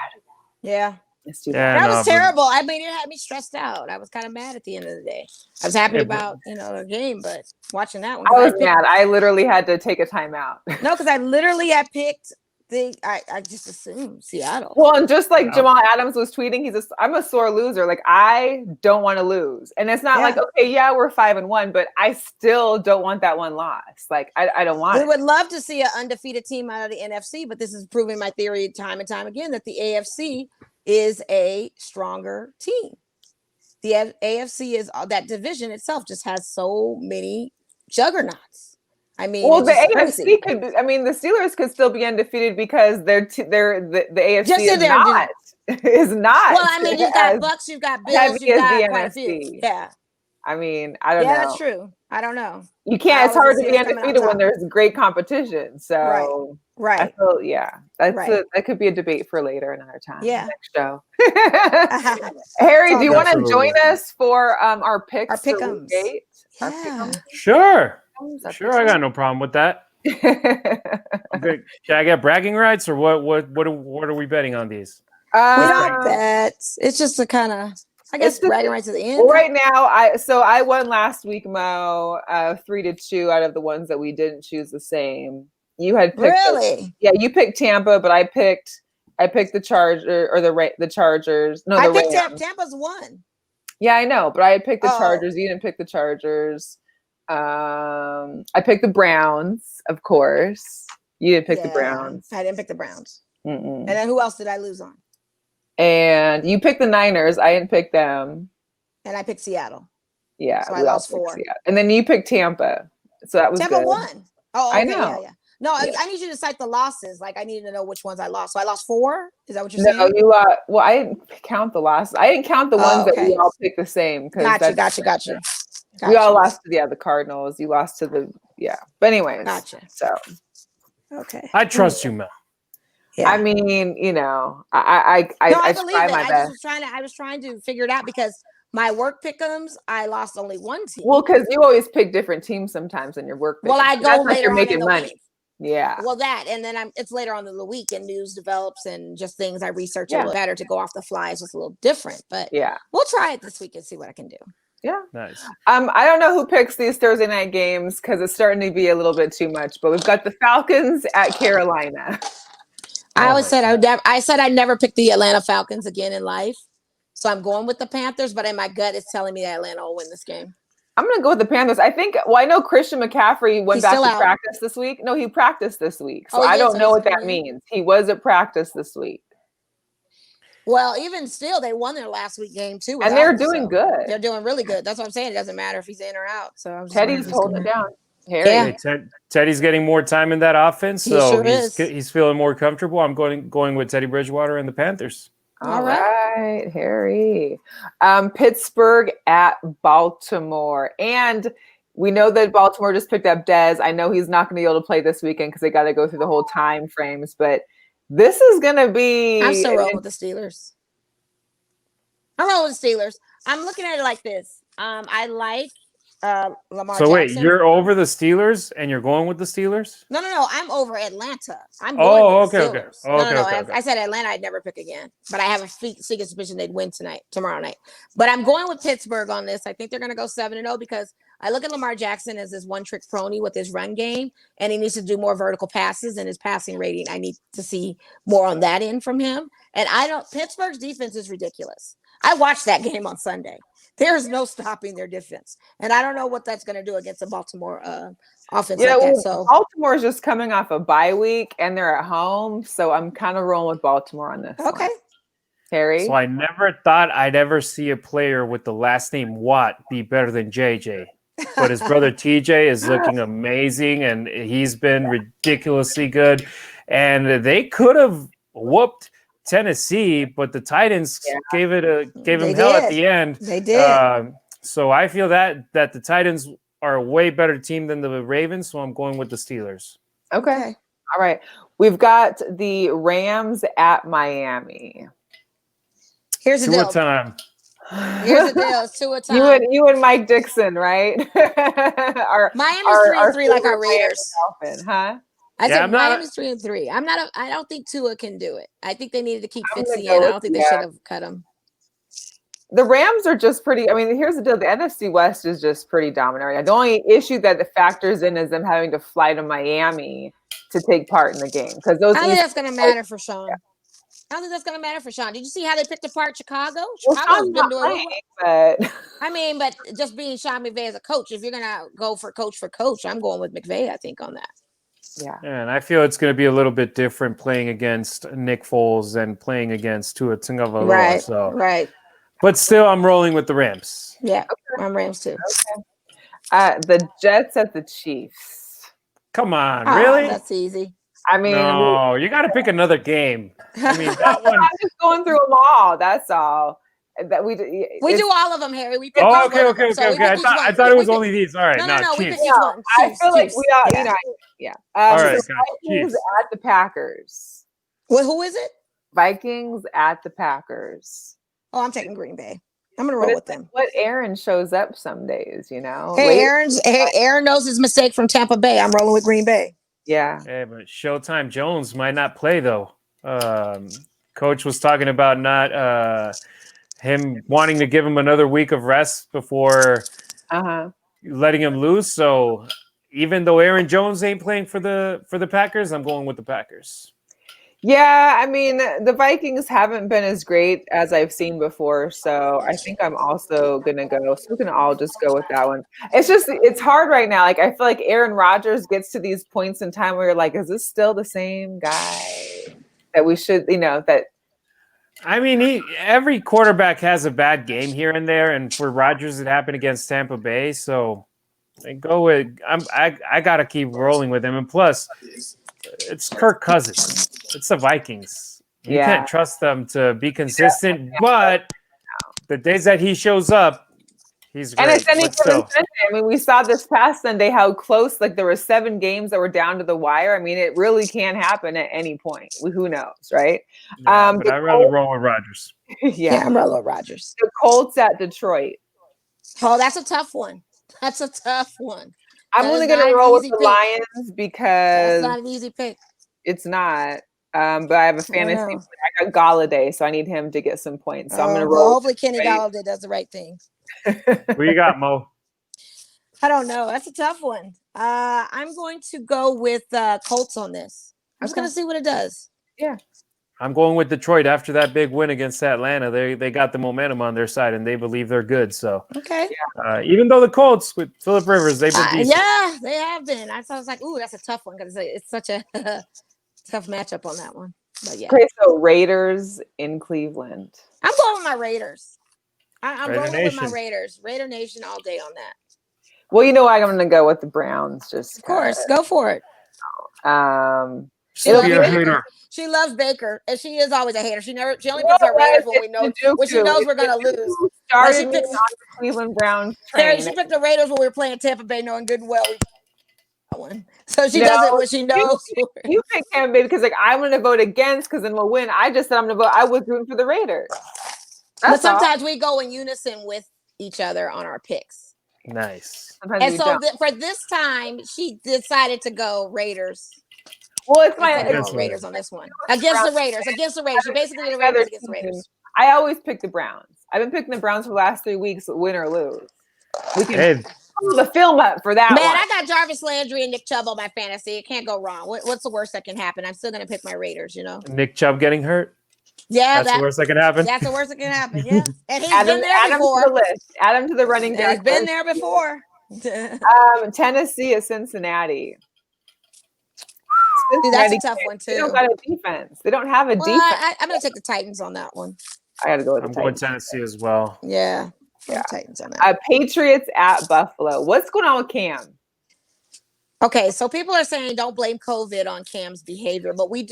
Yeah. It's too bad. That was terrible. I mean, it had me stressed out. I was kind of mad at the end of the day. I was happy about, the game, but watching that one. I was mad. I literally had to take a timeout. No, because I literally had picked I just assumed Seattle. Well, and just like Jamal Adams was tweeting, I'm a sore loser. Like, I don't want to lose. And it's not like, okay, yeah, we're 5-1, but I still don't want that one loss. Like, I don't want it. We would love to see an undefeated team out of the NFC, but this is proving my theory time and time again that the AFC is a stronger team. The AFC is that division itself just has so many juggernauts. I mean, well, the AFC could. The Steelers could still be undefeated because the AFC is not. Well, I mean, you've got Bucks, you've got Bills, you've got quite a few. Yeah. I mean, I don't know. Yeah, that's true. I don't know. You can't. It's hard to be undefeated when there's great competition. So, right. I feel, that could be a debate for later another time. Yeah. Next show. Harry, do you want to join us for our picks? Our pick'ems. Yeah. Sure. Sure, I got no problem with that. Okay. Can I get bragging rights, or what are we betting on these? We don't bet. It's just a kind of, I guess, bragging rights at the end. Well, right now, I won last week, Mo, 3-2 out of the ones that we didn't choose the same. You had picked you picked Tampa, but I picked the Charger or the Chargers. No, I picked Tampa's one. Yeah, I know, but I had picked the Chargers. You didn't pick the Chargers. I picked the Browns, of course. You didn't pick the Browns. I didn't pick the Browns. And then who else did I lose on? And you picked the Niners. I didn't pick them. And I picked Seattle. Yeah, so I lost 4. And then you picked Tampa. So that was Tampa good. won. Oh, okay, I know. Yeah. No, I need you to cite the losses. Like, I need to know which ones I lost. So I lost 4. Is that what you're saying? No, you lost. Well, I didn't count the losses. I didn't count the ones that we all picked the same. Gotcha. We all lost to the Cardinals. You lost to But anyways. Gotcha. So. Okay. I trust you, Mel. Yeah. I mean, I try my best. I was trying to figure it out because my work pick'ems, I lost only one team. Well, because you always pick different teams sometimes in your work pick'ems. Well, I go later on making in the money. week. Yeah. Well, and then it's later on in the week and news develops and just things I research a little better to go off the fly is just a little different. But we'll try it this week and see what I can do. Yeah. Nice. I don't know who picks these Thursday night games because it's starting to be a little bit too much, but we've got the Falcons at Carolina. I always said I'd never pick the Atlanta Falcons again in life. So I'm going with the Panthers, but in my gut, it's telling me that Atlanta will win this game. I'm going to go with the Panthers. I know Christian McCaffrey went back to practice this week. No, he practiced this week. So I don't know what that means. He was at practice this week. Well, even still, they won their last week game too. And they're doing good. They're doing really good. That's what I'm saying. It doesn't matter if he's in or out. So Teddy's holding it down. Harry. Yeah. Teddy's getting more time in that offense, so he's feeling more comfortable. I'm going with Teddy Bridgewater and the Panthers. All right, Harry. Pittsburgh at Baltimore. And we know that Baltimore just picked up Dez. I know he's not going to be able to play this weekend because they got to go through the whole time frames, but this is going to be... I'm still rolling with the Steelers. I'm rolling with the Steelers. I'm looking at it like this. I like Lamar So wait, Jackson. you're over the Steelers and you're going with the Steelers? No. I'm over Atlanta. I'm going with the Steelers. No. I said Atlanta I'd never pick again. But I have a sneaking suspicion they'd win tomorrow night. But I'm going with Pittsburgh on this. I think they're going to go 7-0 because I look at Lamar Jackson as this one-trick pony with his run game, and he needs to do more vertical passes, and his passing rating, I need to see more on that end from him. And Pittsburgh's defense is ridiculous. I watched that game on Sunday. There's no stopping their defense. And I don't know what that's going to do against the Baltimore offense like that. So Baltimore is just coming off a bye week, and they're at home. So I'm kind of rolling with Baltimore on this Okay. one. Harry? So I never thought I'd ever see a player with the last name Watt be better than JJ. But his brother TJ is looking amazing, and he's been ridiculously good. And they could have whooped Tennessee, but the Titans gave him hell at the end. They did. So I feel that the Titans are a way better team than the Ravens, so I'm going with the Steelers. Okay. All right. We've got the Rams at Miami. Here's the deal. Time. Here's the deal. It's 2-time. You and Mike Dixon, right? Miami's 3-3 like our Raiders. Huh? I said Miami's 3-3. I don't think Tua can do it. I think they needed to keep Fitzy in. I don't think they should have cut him. The Rams are just pretty. I mean, here's the deal. The NFC West is just pretty dominant. The only issue that factors in is them having to fly to Miami to take part in the game. Because I don't think that's going to matter for Sean. I don't think that's going to matter for Sean. Did you see how they picked apart Chicago? Chicago's been doing but but just being Sean McVay as a coach, if you're going to go for coach, I'm going with McVay, I think, on that. Yeah. And I feel it's going to be a little bit different playing against Nick Foles and playing against Tua Tagovailoa. Right. But still, I'm rolling with the Rams. Yeah, I'm Rams too. Okay. The Jets at the Chiefs. Come on, really? That's easy. I mean, no, you got to pick another game. I mean, that one. I'm just going through them all. That's all. That we do all of them, Harry. We pick okay. I thought it was only these. All right, no, we Chiefs. pick each one. I feel like we all, yeah. All right, Vikings at the Packers. Well, who is it? Vikings at the Packers. Oh, I'm taking Green Bay. I'm gonna roll with them. What Aaron shows up some days, Hey, Aaron knows his mistake from Tampa Bay. I'm rolling with Green Bay. Yeah. Hey, but Showtime Jones might not play though. Coach was talking about not him wanting to give him another week of rest before letting him loose. So even though Aaron Jones ain't playing for the Packers, I'm going with the Packers. Yeah, I mean, the Vikings haven't been as great as I've seen before, so I think I'm also going to go. So we can all just go with that one. It's hard right now. Like, I feel like Aaron Rodgers gets to these points in time where you're like, is this still the same guy that we should, that. I mean, every quarterback has a bad game here and there, and for Rodgers, it happened against Tampa Bay, so I got to keep rolling with him. And plus, it's Kirk Cousins. It's the Vikings. You can't trust them to be consistent, but the days that he shows up, he's great. And it's any given Sunday. I mean, we saw this past Sunday how close, there were 7 games that were down to the wire. I mean, it really can happen at any point. Who knows, right? Yeah, but I'd rather roll with Rodgers. Yeah, I'm rolling with Rodgers. The Colts at Detroit. Oh, that's a tough one. I'm only going to roll with the Lions because it's not an easy pick. It's not. But I have a fantasy. I got Galladay, so I need him to get some points. So I'm going to roll. Hopefully, Kenny Galladay does the right thing. Who you got, Mo? I don't know. That's a tough one. I'm going to go with Colts on this. I'm just going to see what it does. Yeah. I'm going with Detroit after that big win against Atlanta. They got the momentum on their side, and they believe they're good. So, okay. Even though the Colts with Phillip Rivers, they've been decent. Yeah, they have been. I was like, ooh, that's a tough one because it's such a tough matchup on that one. But yeah. Okay, so Raiders in Cleveland. I'm going with my Raiders. I'm rolling with my Raiders. Raider Nation all day on that. Well, I'm going to go with the Browns. Of course, go for it. She loves Baker, and she is always a hater. She only picks her Raiders when she knows we're going to lose. Starting on the Cleveland Browns train. She picked the Raiders when we were playing Tampa Bay, knowing good and well one. So she does it when she knows. You pick Tampa Bay because I'm going to vote against because then we'll win. I just said I'm going to vote. I was rooting for the Raiders. But sometimes we go in unison with each other on our picks. Nice. Sometimes And we so don't. for this time, she decided to go Raiders. Well, it's Instead of my going Raiders on this one. Against the Raiders. She basically did the Raiders against the Raiders. I always pick the Browns. I've been picking the Browns for the last 3 weeks, win or lose. We can pull the film up for that. Man, one. I got Jarvis Landry and Nick Chubb on my fantasy. It can't go wrong. What's the worst that can happen? I'm still going to pick my Raiders, Nick Chubb getting hurt? Yeah, that's the worst that can happen. That's the worst that can happen. Yeah, and he's been there before. To the list. Add him to the running back. He's been there before. Tennessee at Cincinnati. Dude, that's a tough one too. They don't got a defense. They don't have a defense. I'm going to take the Titans on that one. I got to go with I'm going Tennessee as well. Yeah. Titans on that. Patriots at Buffalo. What's going on with Cam? Okay, so people are saying don't blame COVID on Cam's behavior, but we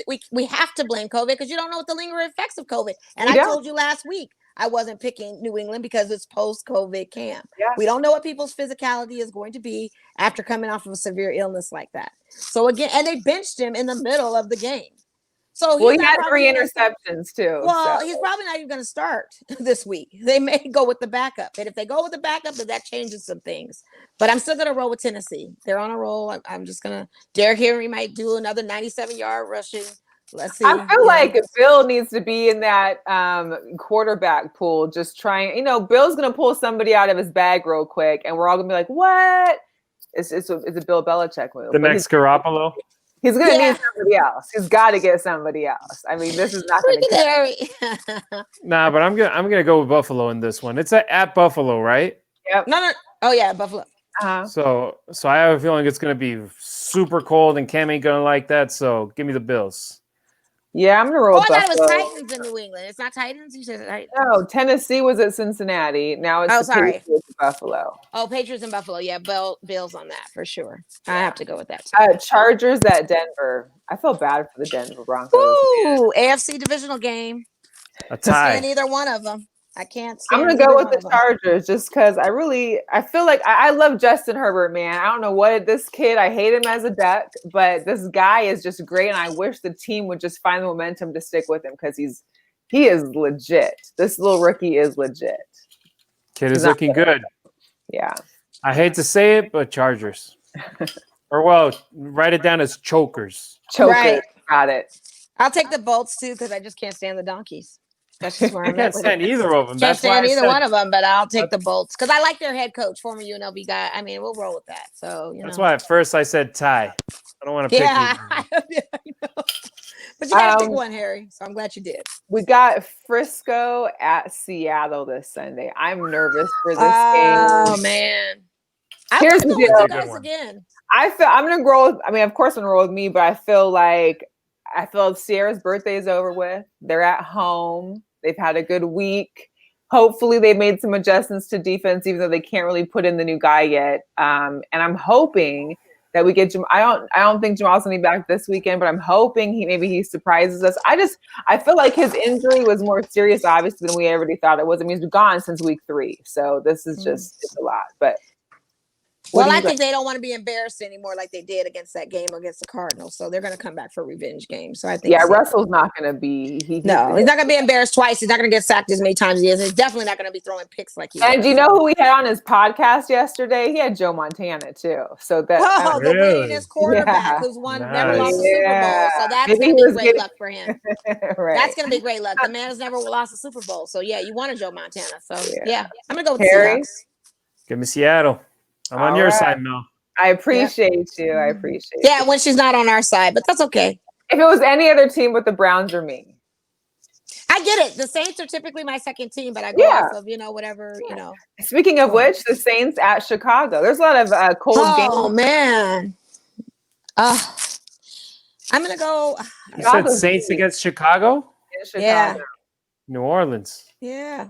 have to blame COVID because you don't know what the lingering effects of COVID. And I told you last week I wasn't picking New England because it's post-COVID Cam. Yeah. We don't know what people's physicality is going to be after coming off of a severe illness like that. So again, and they benched him in the middle of the game. So he had 3 interceptions too. Well, he's probably not even going to start this week. They may go with the backup. And if they go with the backup, then that changes some things. But I'm still going to roll with Tennessee. They're on a roll. I'm just going to – Derrick Henry might do another 97-yard rushing. Let's see. I feel like Bill needs to be in that quarterback pool just trying – Bill's going to pull somebody out of his bag real quick, and we're all going to be like, what? It's a Bill Belichick move. The next Garoppolo? He's going to need somebody else. He's got to get somebody else. I mean, this is not going to Nah, but I'm gonna go with Buffalo in this one. It's at Buffalo, right? Yep. No. Oh, yeah, Buffalo. Uh-huh. So I have a feeling it's going to be super cold, and Cam ain't going to like that, so give me the Bills. Yeah, I'm going to roll Buffalo. I thought it was Titans in New England. It's not Titans? You said Titans. No, Tennessee was at Cincinnati. Now it's Patriots Buffalo. Oh, Patriots and Buffalo. Yeah, Bills on that for sure. I have to go with that too. Chargers at Denver. I feel bad for the Denver Broncos. Ooh, AFC divisional game. A tie. I can't either one of them. I can't. I'm going to go with the Chargers just because I feel like I love Justin Herbert, man. I don't know what this kid, I hate him as a Duck, but this guy is just great. And I wish the team would just find the momentum to stick with him because he is legit. This little rookie is legit. Kid is looking good. Yeah. I hate to say it, but Chargers. Or write it down as chokers. Right. Got it. I'll take the Bolts too because I just can't stand the Donkeys. That's just where I'm at. I can't stand either of them. Can't stand either one of them, but I'll take the Bolts because I like their head coach, former UNLV guy. I mean, we'll roll with that. So that's why at first I said tie. I don't want to pick you. I know. But you got to pick one, Harry. So I'm glad you did. We got Frisco at Seattle this Sunday. I'm nervous for this game. Oh man! Here's the deal. You guys again. I'm gonna roll. Of course, I'm gonna roll with me, but I feel Sierra's birthday is over with. They're at home. They've had a good week. Hopefully, they've made some adjustments to defense, even though they can't really put in the new guy yet. And I'm hoping that we get I don't think Jamal's gonna be back this weekend, but I'm hoping he surprises us. I feel like his injury was more serious, obviously, than we already thought it was. He's been gone since week 3, so this is it's a lot. But I think they don't want to be embarrassed anymore like they did against that game against the Cardinals. So they're going to come back for a revenge game. So I think Russell's not going to be. He's not going to be embarrassed twice. He's not going to get sacked as many times as he is. He's definitely not going to be throwing picks like he. And do you know who we had on his podcast yesterday? He had Joe Montana too. So that the winningest quarterback who's never lost a Super Bowl. So that's going to be great luck for him. Right. That's going to be great luck. The man has never lost a Super Bowl. So you wanted Joe Montana. So I'm going to go with Harry. Seahawks. Give me Seattle. I'm on your side, Mel. I appreciate you. I appreciate you. Yeah, when she's not on our side, but that's okay. If it was any other team but the Browns or me. I get it. The Saints are typically my second team, but I go off of, whatever, Speaking of which, the Saints at Chicago. There's a lot of cold games. Oh, man. I'm going to go. You said Saints against Chicago? Yeah. New Orleans. Yeah.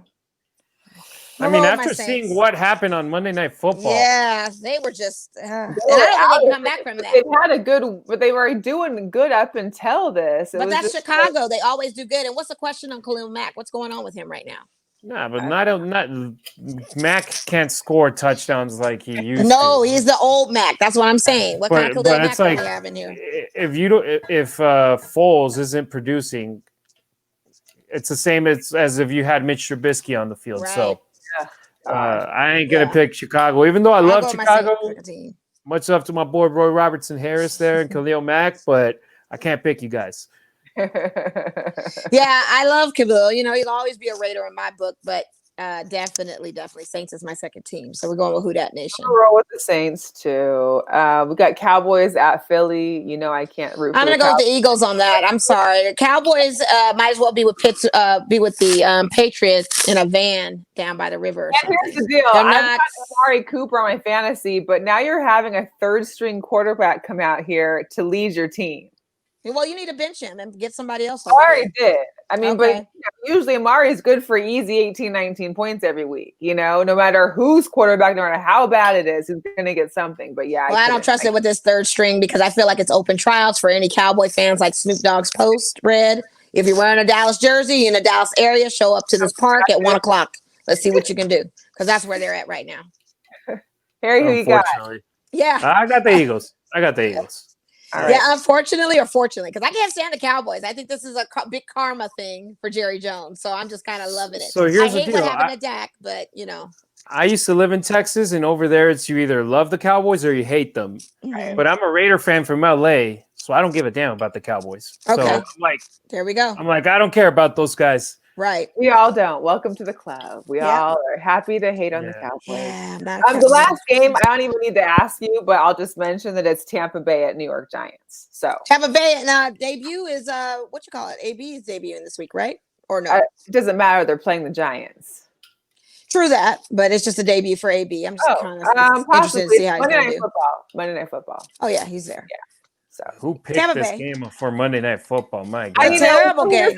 After seeing what happened on Monday Night Football. Yeah, they were just. And I don't think they come back from that. But they were doing good up until this. But that's Chicago. They always do good. And what's the question on Khalil Mack? What's going on with him right now? Nah, but not Mack can't score touchdowns like he used to. No, he's the old Mack. That's what I'm saying. What kind of Khalil Mack do we have in here? If Foles isn't producing, it's the same as if you had Mitch Trubisky on the field. Right. So I ain't gonna pick Chicago, even though I love Chicago. Much love to my boy Roy Robertson Harris there and Khalil Mack, but I can't pick you guys. Yeah, I love Khalil. You know, he'll always be a Raider in my book, but definitely Saints is my second team. So we're going with Who Dat Nation. I'll roll with the Saints too. We got Cowboys at Philly. You know, I can't root. I'm gonna go with the Eagles on that. I'm sorry. The Cowboys might as well be with the Patriots in a van down by the river. And here's the deal: I've got Amari Cooper on my fantasy, but now you're having a third string quarterback come out here to lead your team. Well, you need to bench him and get somebody else. I already did. I mean, but usually Amari is good for easy 18, 19 points every week. You know, no matter who's quarterback, no matter how bad it is, he's going to get something. But yeah. Well, I don't trust it with this third string because I feel like it's open tryouts for any Cowboy fans like Snoop Dogg's post read. If you're wearing a Dallas jersey in the Dallas area, show up to this park at 1:00. Let's see what you can do because that's where they're at right now. Harry, who you got? Yeah. I got the Eagles. Right. Yeah, unfortunately or fortunately, because I can't stand the Cowboys. I think this is a big karma thing for Jerry Jones. So I'm just kind of loving it. So here's the deal. I hate what happened to Dak, but you know. I used to live in Texas, and over there, it's you either love the Cowboys or you hate them. Mm-hmm. But I'm a Raider fan from LA, so I don't give a damn about the Cowboys. Okay. So I'm like, there we go. I'm like, I don't care about those guys. Right. We all don't. Welcome to the club. We all are happy to hate on the Cowboys. Yeah, the last game, I don't even need to ask you, but I'll just mention that it's Tampa Bay at New York Giants. So Tampa Bay debut is what you call it? AB is debuting this week, right? Or no? It doesn't matter. They're playing the Giants. True that, but it's just a debut for AB. I'm just kind of interested to see how he's going to do. Monday Night Football. Oh yeah, he's there. Yeah. So who picked this game for Monday Night Football? My God, terrible game.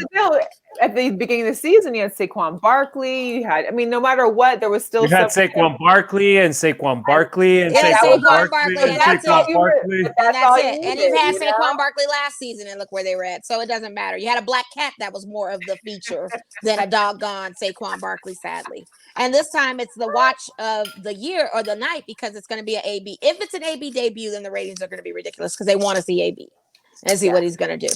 At the beginning of the season, you had Saquon Barkley. You had, no matter what, there was still. You had Saquon Barkley and Saquon Barkley and Saquon Barkley and Saquon Barkley. And that's it. And you've had Saquon Barkley last season, and look where they were at. So it doesn't matter. You had a black cat that was more of the feature than a doggone Saquon Barkley, sadly. And this time it's the watch of the year or the night because it's going to be an AB. If it's an AB debut, then the ratings are going to be ridiculous because they want to see AB and see what he's going to do.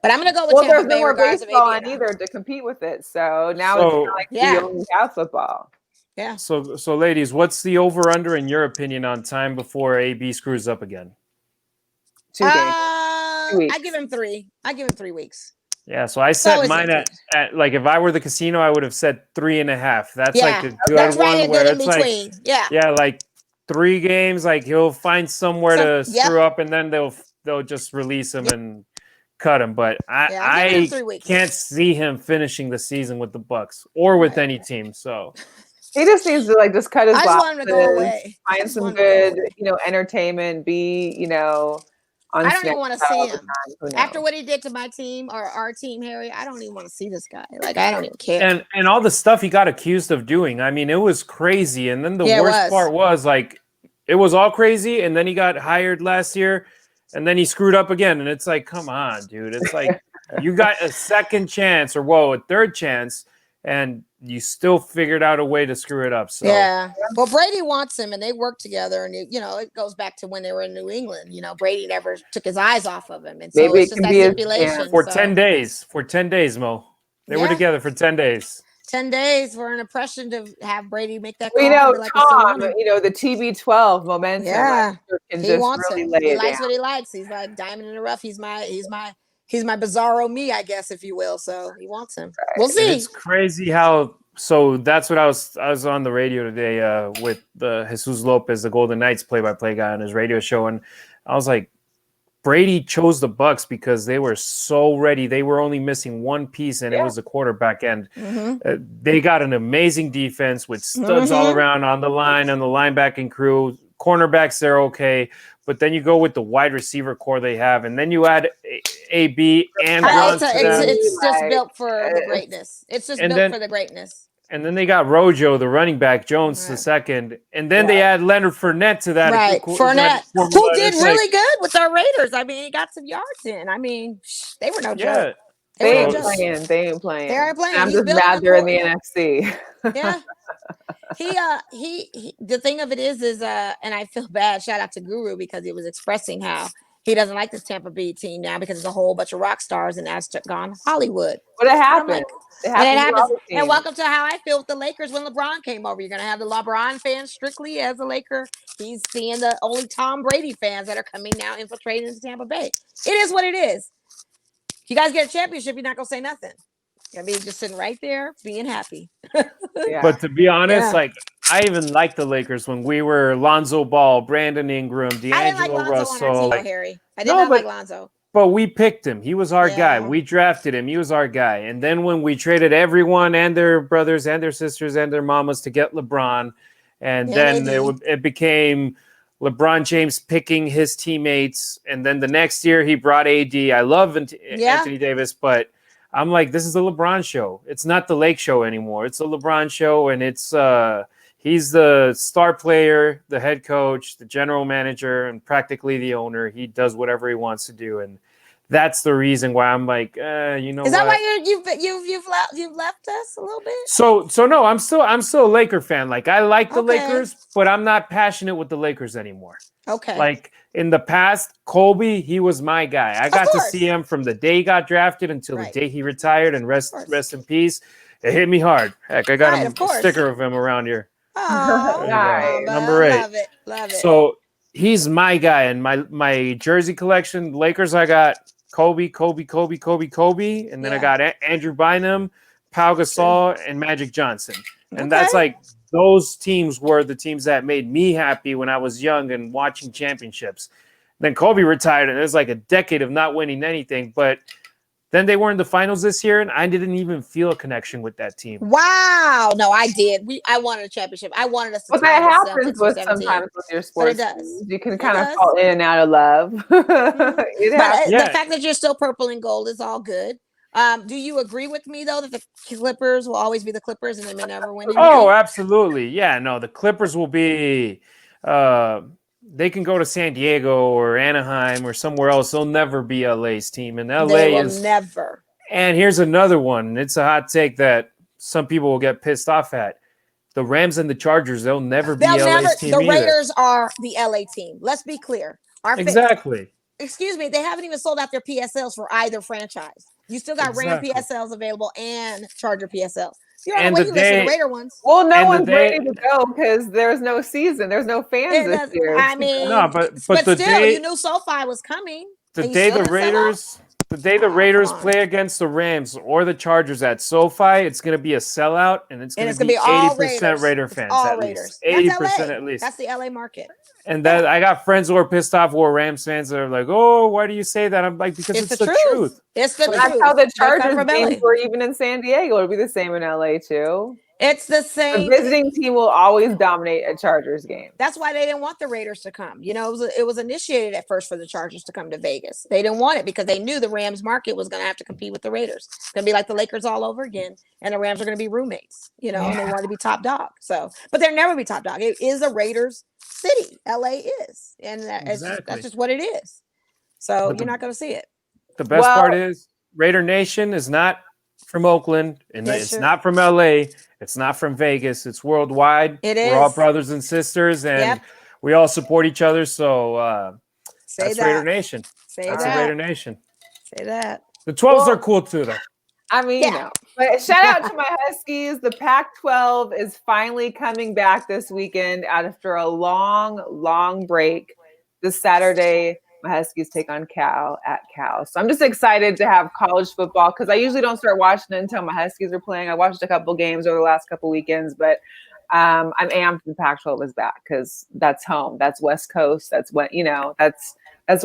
But I'm going to go with Tampa Bay regardless of AB. Well, there's no more baseball on either to compete with it. So now it's kind of like we only have football. Yeah. So ladies, what's the over-under in your opinion on time before AB screws up again? 2 days. 2 weeks. I give him 3. I give him 3 weeks. Yeah, so I set mine at like if I were the casino, I would have said 3.5. That's like the good one where it's like like 3 games. Like he'll find somewhere to screw up, and then they'll just release him and cut him. But I can't see him finishing the season with the Bucks or with any team. So he just needs to just cut his. I just want him to go away. Find some good, entertainment. I don't even want to see him after what he did to my team or our team, Harry. I don't even want to see this guy. Like I don't even care. And all the stuff he got accused of doing. I mean, it was crazy. And then the worst part was like it was all crazy. And then he got hired last year, and then he screwed up again. And it's like, come on, dude. It's like you got a second chance or a third chance, and you still figured out a way to screw it up. So well, Brady wants him, and they work together, and it goes back to when they were in New England. Brady never took his eyes off of him, and so maybe it's just that stipulation for 10 days. For 10 days, Mo, they were together for 10 days. 10 days for an impression to have Brady make that call. Tom, the TB12 momentum. Yeah, he wants it. He likes what he likes. He's like diamond in the rough. He's my bizarro me, I guess, if you will. So he wants him. Right. We'll see. And it's crazy how. So that's what I was on the radio today with Jesus Lopez, the Golden Knights play-by-play guy on his radio show, and I was like, Brady chose the Bucks because they were so ready. They were only missing one piece, and it was the quarterback end. Mm-hmm. They got an amazing defense with studs all around on the line, on the linebacking crew. Cornerbacks, they're okay. But then you go with the wide receiver core they have, and then you add AB and it's just built for the greatness. It's just built for the greatness. And then they got Rojo, the running back, Jones the second, and then they add Leonard Fournette to that. Right, Fournette, who did really good with our Raiders. I mean, he got some yards in. I mean, they were no joke. They ain't playing. They ain't playing. I'm just mad they're in the NFC. Yeah. He the thing of it is and I feel bad. Shout out to Guru because he was expressing how He doesn't like this Tampa Bay team now because there's a whole bunch of rock stars and that's gone Hollywood. But it happened. Like, it happens. And welcome to how I feel with the Lakers when LeBron came over. You're going to have the LeBron fans strictly as a Laker. He's seeing the only Tom Brady fans that are coming now infiltrating into Tampa Bay. It is what it is. If you guys get a championship, you're not going to say nothing. You're going to be just sitting right there being happy. But to be honest, like, I even liked the Lakers when we were Lonzo Ball, Brandon Ingram, D'Angelo Russell. Harry. I did not like Lonzo. But we picked him. He was our guy. We drafted him. He was our guy. And then when we traded everyone and their brothers and their sisters and their mamas to get LeBron, and then it became LeBron James picking his teammates. And then the next year he brought AD. I love Anthony Davis, but I'm like, this is the LeBron show. It's not the Lake show anymore. It's a LeBron show, and it's he's the star player, the head coach, the general manager, and practically the owner. He does whatever he wants to do, and that's the reason why I'm like, you know, is that why you've left us a little bit? So no, I'm still a Laker fan. Like, I like the Lakers, but I'm not passionate with the Lakers anymore. Okay. Like in the past, Kobe, he was my guy. I got to see him from the day he got drafted until the day he retired, and rest in peace. It hit me hard. Heck, I got a sticker of him around here. Oh, number 8. Love it. So he's my guy, and my jersey collection, Lakers, I got Kobe, and then I got Andrew Bynum, Pau Gasol, and Magic Johnson. And that's like, those teams were the teams that made me happy when I was young and watching championships. Then Kobe retired, and it was like a decade of not winning anything. But then they were in the finals this year, and I didn't even feel a connection with that team. Wow. No, I did. I wanted a championship. I wanted us to. But that happens sometimes with your sports. But it does. You can kind of fall in and out of love. The fact that you're still purple and gold is all good. Do you agree with me, though, that the Clippers will always be the Clippers and they may never win anything? Oh, absolutely. Yeah, no, the Clippers will be they can go to San Diego or Anaheim or somewhere else. They'll never be LA's team. And LA is never. And here's another one. It's a hot take that some people will get pissed off at. The Rams and the Chargers, they'll never be LA's team either. The Raiders are the LA team. Let's be clear. Exactly. Excuse me, they haven't even sold out their PSLs for either franchise. You still got Ram PSLs available and Charger PSLs. You're on the waiting list for the Raider ones. Well, no one's ready to go because there's no season. There's no fans this year. I mean, no, but still, you knew SoFi was coming. The day the Raiders play against the Rams or the Chargers at SoFi, it's going to be a sellout, and it's going to be 80% Raider fans. All Raiders. 80% at least. That's the LA market. And that I got friends who are pissed off who are Rams fans that are like, "Oh, why do you say that?" I'm like, because it's the truth. It's the truth. That's how the Chargers games were even in San Diego. It'll be the same in LA too. It's the same. The visiting team will always dominate a Chargers game. That's why they didn't want the Raiders to come. You know, it was initiated at first for the Chargers to come to Vegas. They didn't want it because they knew the Rams market was going to have to compete with the Raiders. It's going to be like the Lakers all over again, and the Rams are going to be roommates. You know, and they wanted to be top dog. So, but they'll never be top dog. It is a Raiders city. LA is, and that's just what it is. So you're not going to see it. The best part is Raider Nation is not from Oakland, and it's not from LA. It's not from Vegas. It's worldwide. It is. We're all brothers and sisters, and we all support each other. So that's Raider Nation. That's a Raider Nation. Say that. The 12s are cool too, though. I mean, you know. But shout out to my Huskies. The Pac-12 is finally coming back this weekend after a long break. This Saturday, my Huskies take on Cal at Cal. So I'm just excited to have college football because I usually don't start watching it until my Huskies are playing. I watched a couple games over the last couple weekends, but I'm amped the Pac-12 is back because that's home. That's West Coast. That's what, you know, that's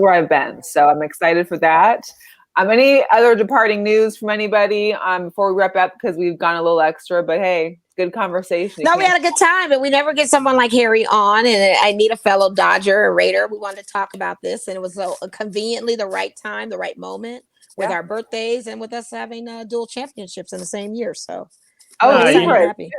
where I've been. So I'm excited for that. Any other departing news from anybody before we wrap up because we've gone a little extra, but hey, good conversation. No, we had a good time, but we never get someone like Harry on, and I need a fellow Dodger or Raider. We wanted to talk about this, and it was conveniently the right time, the right moment with our birthdays and with us having dual championships in the same year. So, happy.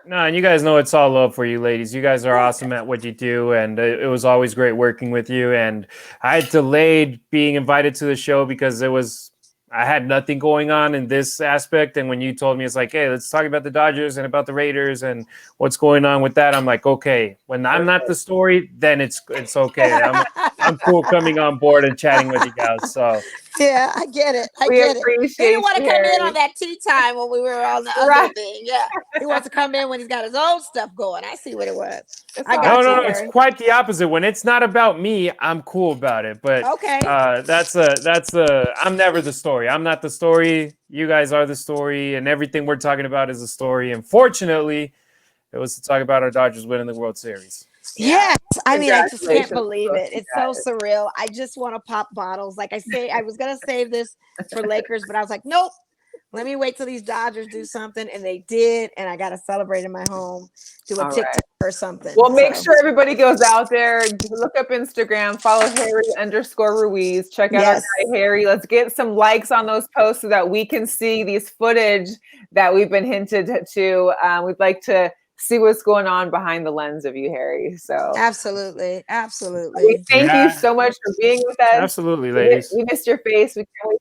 No, and you guys know it's all love for you, ladies. You guys are awesome at what you do, and it was always great working with you. And I delayed being invited to the show because I had nothing going on in this aspect. And when you told me, it's like, hey, let's talk about the Dodgers and about the Raiders and what's going on with that. I'm like, okay, when I'm not the story, then it's okay. I'm I'm cool coming on board and chatting with you guys. So yeah, I get it. I We get it. He appreciate didn't want to you, come in Harry. on that tea time when we were on the Right. other thing. Yeah, he wants to come in when he's got his own stuff going. I see what it was. It's I all got no, you, it's Harry. quite the opposite. When it's not about me, I'm cool about it. But Okay. I'm never the story. I'm not the story. You guys are the story, and everything we're talking about is a story. And fortunately, it was to talk about our Dodgers winning the World Series. Yes, I mean, I just can't Congratulations believe to both it. you It's so guys. surreal. I just want to pop bottles. Like I say, I was gonna save this for Lakers, but I was like, nope. Let me wait till these Dodgers do something, and they did, and I got to celebrate in my home, do a All TikTok right. or something. Well, make So, sure everybody goes out there, look up Instagram, follow Harry_Ruiz, check out our guy Harry. Let's get some likes on those posts so that we can see these footage that we've been hinted to. We'd like to see what's going on behind the lens of you, Harry. So absolutely, we thank you so much for being with us. Absolutely, ladies. We missed your face. We can't wait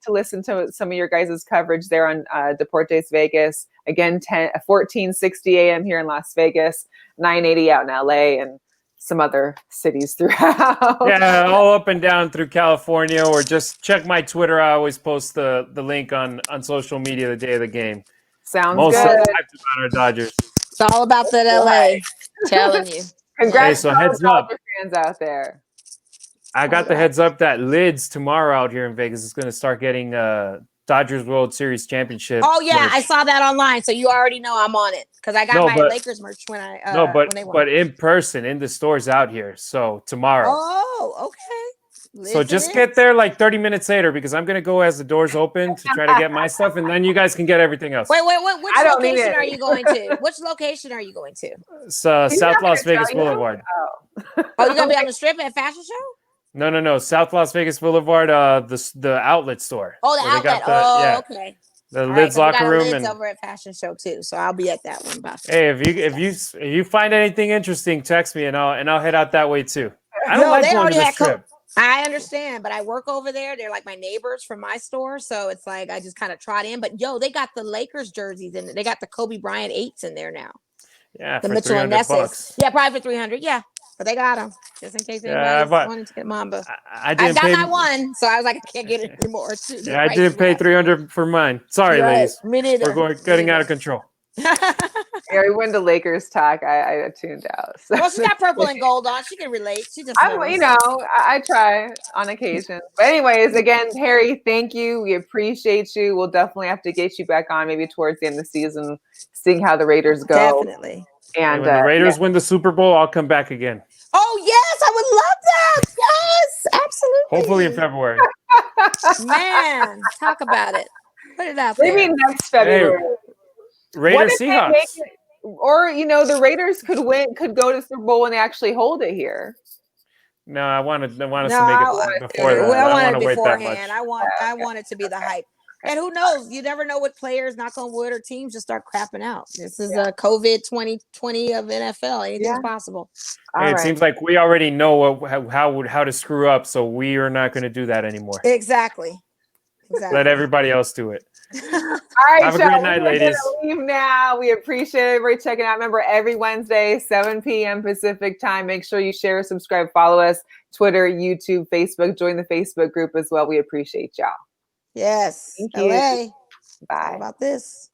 to listen to some of your guys' coverage there on Deportes Vegas. Again, 14:60 a.m. here in Las Vegas, 9:80 out in LA, and some other cities throughout. Yeah, all up and down through California, or just check my Twitter. I always post the link on social media the day of the game. Sounds Most good. hyped about our Dodgers. It's all about that LA. Telling you. Congrats so to all heads the up. Dodger fans out there. I got the heads up that Lids tomorrow out here in Vegas is going to start getting Dodgers World Series championship. Oh yeah, merch. I saw that online, so you already know I'm on it because I got my Lakers merch when I when they won. But in person in the stores out here. So tomorrow. Oh, okay. So just get there like 30 minutes later because I'm going to go as the doors open to try to get my stuff, and then you guys can get everything else. Wait. Which location are you going to? Which location are you going to? It's South Las Vegas Boulevard. Oh, you're going to be on the strip at Fashion Show? No. South Las Vegas Boulevard, the outlet store. Oh, the outlet. Okay. The Lids locker room and over at Fashion Show too, so I'll be at that one. Hey, if you find anything interesting, text me and I'll head out that way too. I don't like going to the strip. I understand, but I work over there. They're like my neighbors from my store, so it's like I just kind of trot in. But they got the Lakers jerseys and they got the Kobe Bryant 8s in there now. Yeah, the for Mitchell and $300. Yeah, probably for $300. Yeah, but they got them just in case anybody wanted to get Mamba. I got my one, so I was like, I can't get it anymore. Yeah, I didn't pay $300 for mine. Sorry, ladies. Me neither. We're getting out of control. Yeah, we went to Lakers talk. I tuned out. So. Well, she got purple and gold on. She can relate. She just I try on occasion. But anyways, again, Harry, thank you. We appreciate you. We'll definitely have to get you back on maybe towards the end of the season, seeing how the Raiders go. Definitely. And when the Raiders win the Super Bowl, I'll come back again. Oh yes, I would love that. Yes, absolutely. Hopefully in February. Man, talk about it. Put it out there. Maybe next February. Hey, Raiders Seahawks. Or the Raiders could go to the Super Bowl and they actually hold it here. No, I want us to make it before that. I want it wait that much. beforehand. I want it to be the hype. And who knows? You never know what players, knock on wood, or teams just start crapping out. This is a COVID 2020 of NFL. Anything's possible. It seems like we already know how to screw up, so we are not going to do that anymore. Exactly. Let everybody else do it. All right, have a great night, ladies. Leave now. We appreciate everybody checking out. Remember, every Wednesday, 7 p.m. Pacific time. Make sure you share, subscribe, follow us, Twitter, YouTube, Facebook. Join the Facebook group as well. We appreciate y'all. Yes. Thank you. LA. Bye. How about this?